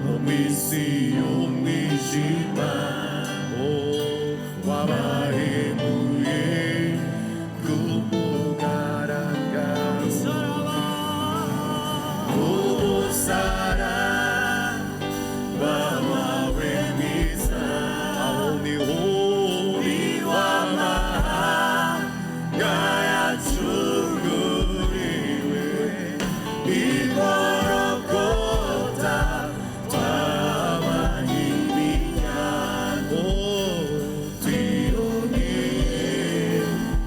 bo mw'isi y'umwijima, wabahemuye kumugaragaro. Umusaraba wawe mwiza, aho niho iw'amahanga yacunguriwe, igorogota twabanye iminyago, twirungiye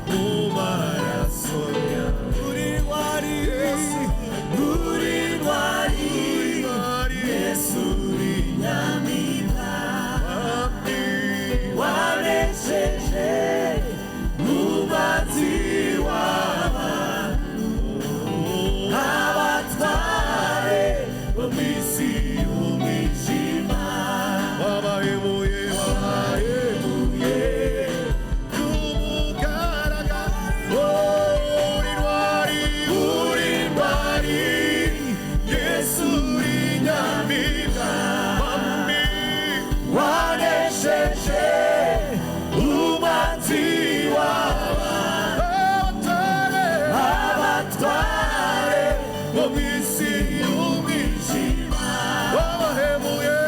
mu maraso yawe. Uri ntwari, uri ntwari, Yesu uri nyamibwa, wanesheje umwanzi w'abantu, abatware bo mw'isi y'umwijima, wabahemuye kumugaragaro. Uri ntwari, uri ntwari, Yesu uri nyamibwa, wanesheje umwanzi w'abantu, abatware bo mw'isi y'umwijima, wabahemuye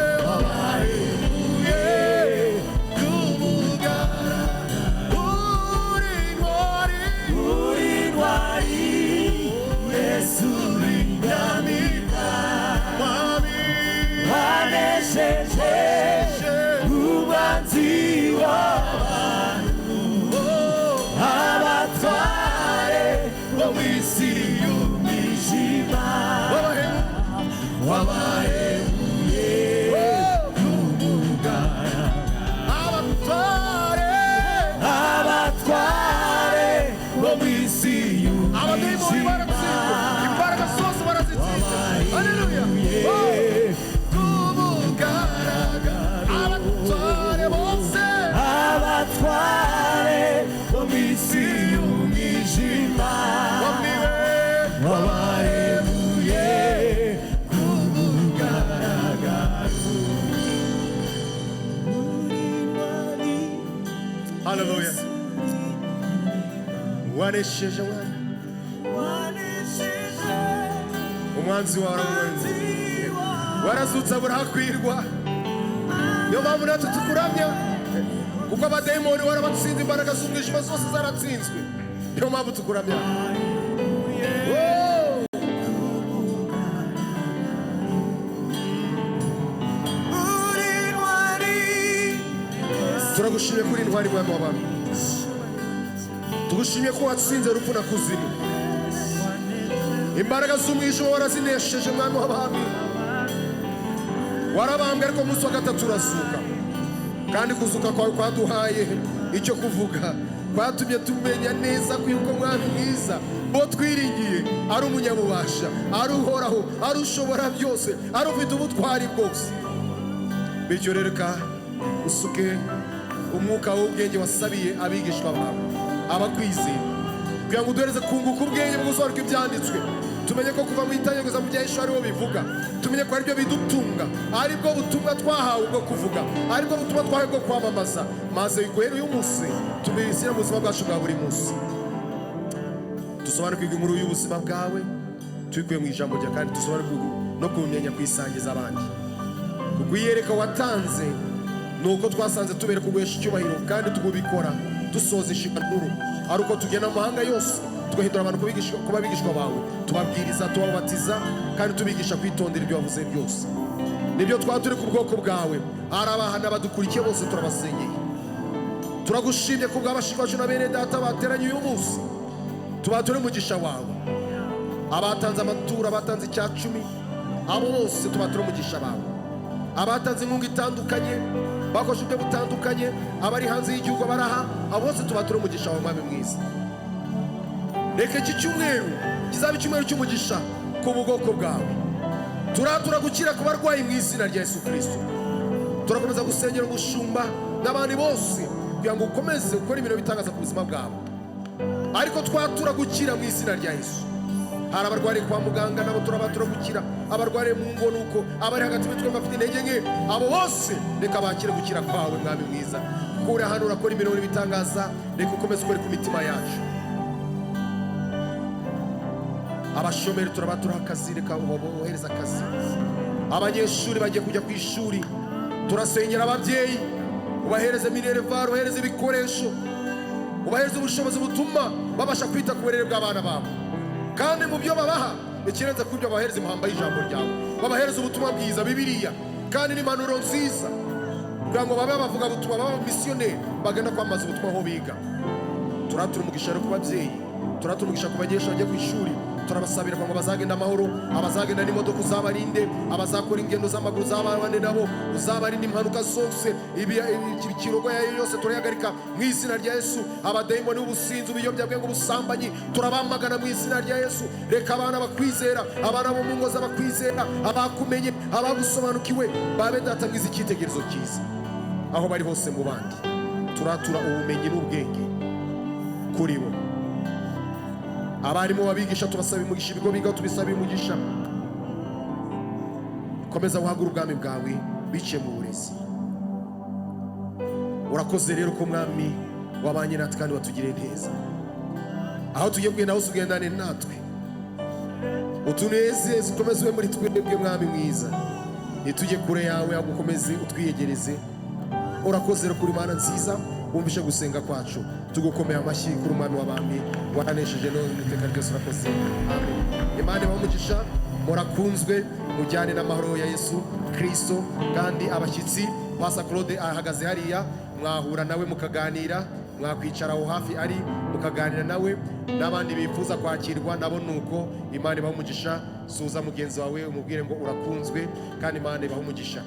kumugaragaro. Uri ntwari, uri ntwari, Yesu uri nyamibwa, wanesheje umwanzi w'abantu, abatware bo mw'isi y'umwijima, wabahemuye kumugaragaro. Abatware bo mw'isi y'umwijima, imbaraga zose barazitsinze. Haleluya. Abatware bose, abatware bo mw'isi y'umwijima, wabahemuye kumugaragaro. Haleluya. Wanesheje umwanzi wawe, warazutse burahakwirwa. Niyo mpamvu natwe tukuramya, kuko abadayimoni warabatsinze, imbaraga z'umwijima zose zaratsinzwe. Niyo mpamvu tukuramya. Turagushimye kuri intwari mwami w'abantu, tugushimye ko watsinze urupfu na kuzimu. Imbaraga z'umwijima warazinesheje mwami w'abami, warabambwe ariko umunsi wa gatatu urazuka, kandi kuzuka kwawe kwaduhaye icyo kuvuga, kwatumye tumenya neza ko yuko mwami mwiza bo twiringiye ari umunyabubasha, ari uhoraho, ari ushobora byose, ari ufite ubutwari bwose. Bityo rero usuke umwuka w'ubwenge wasabiye abigishwa bawe abakwizeye kugira ngo uduhereze kunguka ubwenge bwo gusobanukirwa ibyanditswe, tumenye ko kuva mu itangira kugeza mu bya Yesu ariho bivuga, tumenye ko aribyo bidutunga, aribwo butumwa twahawe bwo kuvuga, aribwo butumwa twahawe bwo kwamamaza, maze biguhere uyu munsi tubishyire mu buzima bwacu bwa buri munsi. Dusobanukirwe inkuru y'ubuzima bwawe tubikuye mu ijambo rya, kandi dusobanukirwe no kumenya kwisangiza abandi, kuko iyereka watanze nuko twasanze tubere kuguhesha icyubahiro, kandi tugubikora dusoza inshingano ari uko tugenda mu mahanga yose tugahindura abantu kuba abigishwa bawe, tubabwiriza, tubabatiza, kandi tubigisha kwitondera ibyo wavuze byose. Nibyo twaba turi ku bwoko bwawe, hari abahana badukurikiye bose turabasengeye, turagushimye ku bw'abashiki na bene data bateranye uyu munsi, tuba turi umugisha wawe, abatanze amaturo, abatanze icya cumi, abo bose tuba turi umugisha bawe, abatanze inkunga itandukanye, bakoze ubwe butandukanye, abari hanze y'igihugu baraha, abo bose tuba turi umugisha wawe mwami mwiza. Reka iki cyumweru kizaba icyumweru cy'umugisha ku bwoko bwawe, turatura gukira ku barwayi mu izina rya Yesu Kristo. Turakomeza gusengera umushumba n'abandi bose kugira ngo ukomeze gukora ibintu bitangaza ku buzima bwabo, ariko twatura gukira mu izina rya Yesu. Hari abarwariye kwa muganga, nabo turabatura gukira, abarwariye mu ngo nuko, abari hagati bitwe bafite intege nke, abo bose reka bakire gukira kwawe mwami mwiza, kuko uri hano urakora imirimo n'ibitangaza, reka ukomeze ukore ku mitima yacu. Abashomeri turabatura akazi, reka ubohereza akazi, abanyeshuri bagiye kujya ku ishuri, turasengera ababyeyi, ubahereze minerval, ubahereze ibikoresho, ubahereze ubushobozi butuma babasha kwita ku burere bw'abana babo, kandi mu byo babaha ikirenze ku byo babahereza impamba y'ijambo ryawe, babahereza ubutumwa bwiza, Bibiliya, kandi n'impanuro nziza, kugira ngo babe bavuga butumwa, baba misiyoneri, bagenda kwamaza ubutumwa aho biga. Turatura umugisha ku babyeyi, turatura umugisha ku banyeshuri bagiye ku ishuri, turabasabira ngo bazagenda amahoro, abazagenda n'imodoka uzabarinde, abazakora ingendo z'amaguru uzabane nabo, uzabarinde impanuka zose, ikirogoya yose turayagarika mu izina rya Yesu. Abadayimoni b'ubusinzi, ubuyobyabwenge, ubusambanyi turabamagana mu izina rya Yesu. Reka abana bakwizera, abana bo mu ngo z'abakwizera, abakumenye, abagusobanukiwe, babe data mwiza icyitegererezo cyiza aho bari hose mu bandi. Turatura ubumenyi n'ubwenge kuri bo. Abarimu babigisha tubasaba umugisha, ibigo biga tubisaba umugisha. Komeza guhagura ubwami bwawe biciye mu burezi. Urakoze rero ko mwami wabanye natwe kandi watugiriye neza, aho tugiye kugenda hose ugendane natwe, utunezeze, ukomeze ube muri twebwe mwami mwiza, nitujye kure yawe agukomeze utwiyegereze. Urakoze rero kuri Mana nziza, wumvishe gusenga kwacu, tugukomeye amashyi kuri umwami w'abami, waranesheje none iteka ryose. Urakoze, amen. Imana ibamugisha, murakunzwe, mujyane n'amahoro ya Yesu Kristo. Kandi abashyitsi, Pastor Claude ahagaze hariya, mwahura nawe mukaganira, mwakwicara aho hafi ari mukaganira nawe, n'abandi bifuza kwakirwa nabo nuko. Imana ibamugisha, suza mugenzi wawe umubwire ngo urakunzwe, kandi Imana ibamugisha.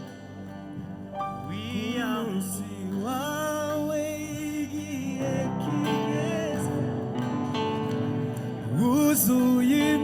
Wuzuye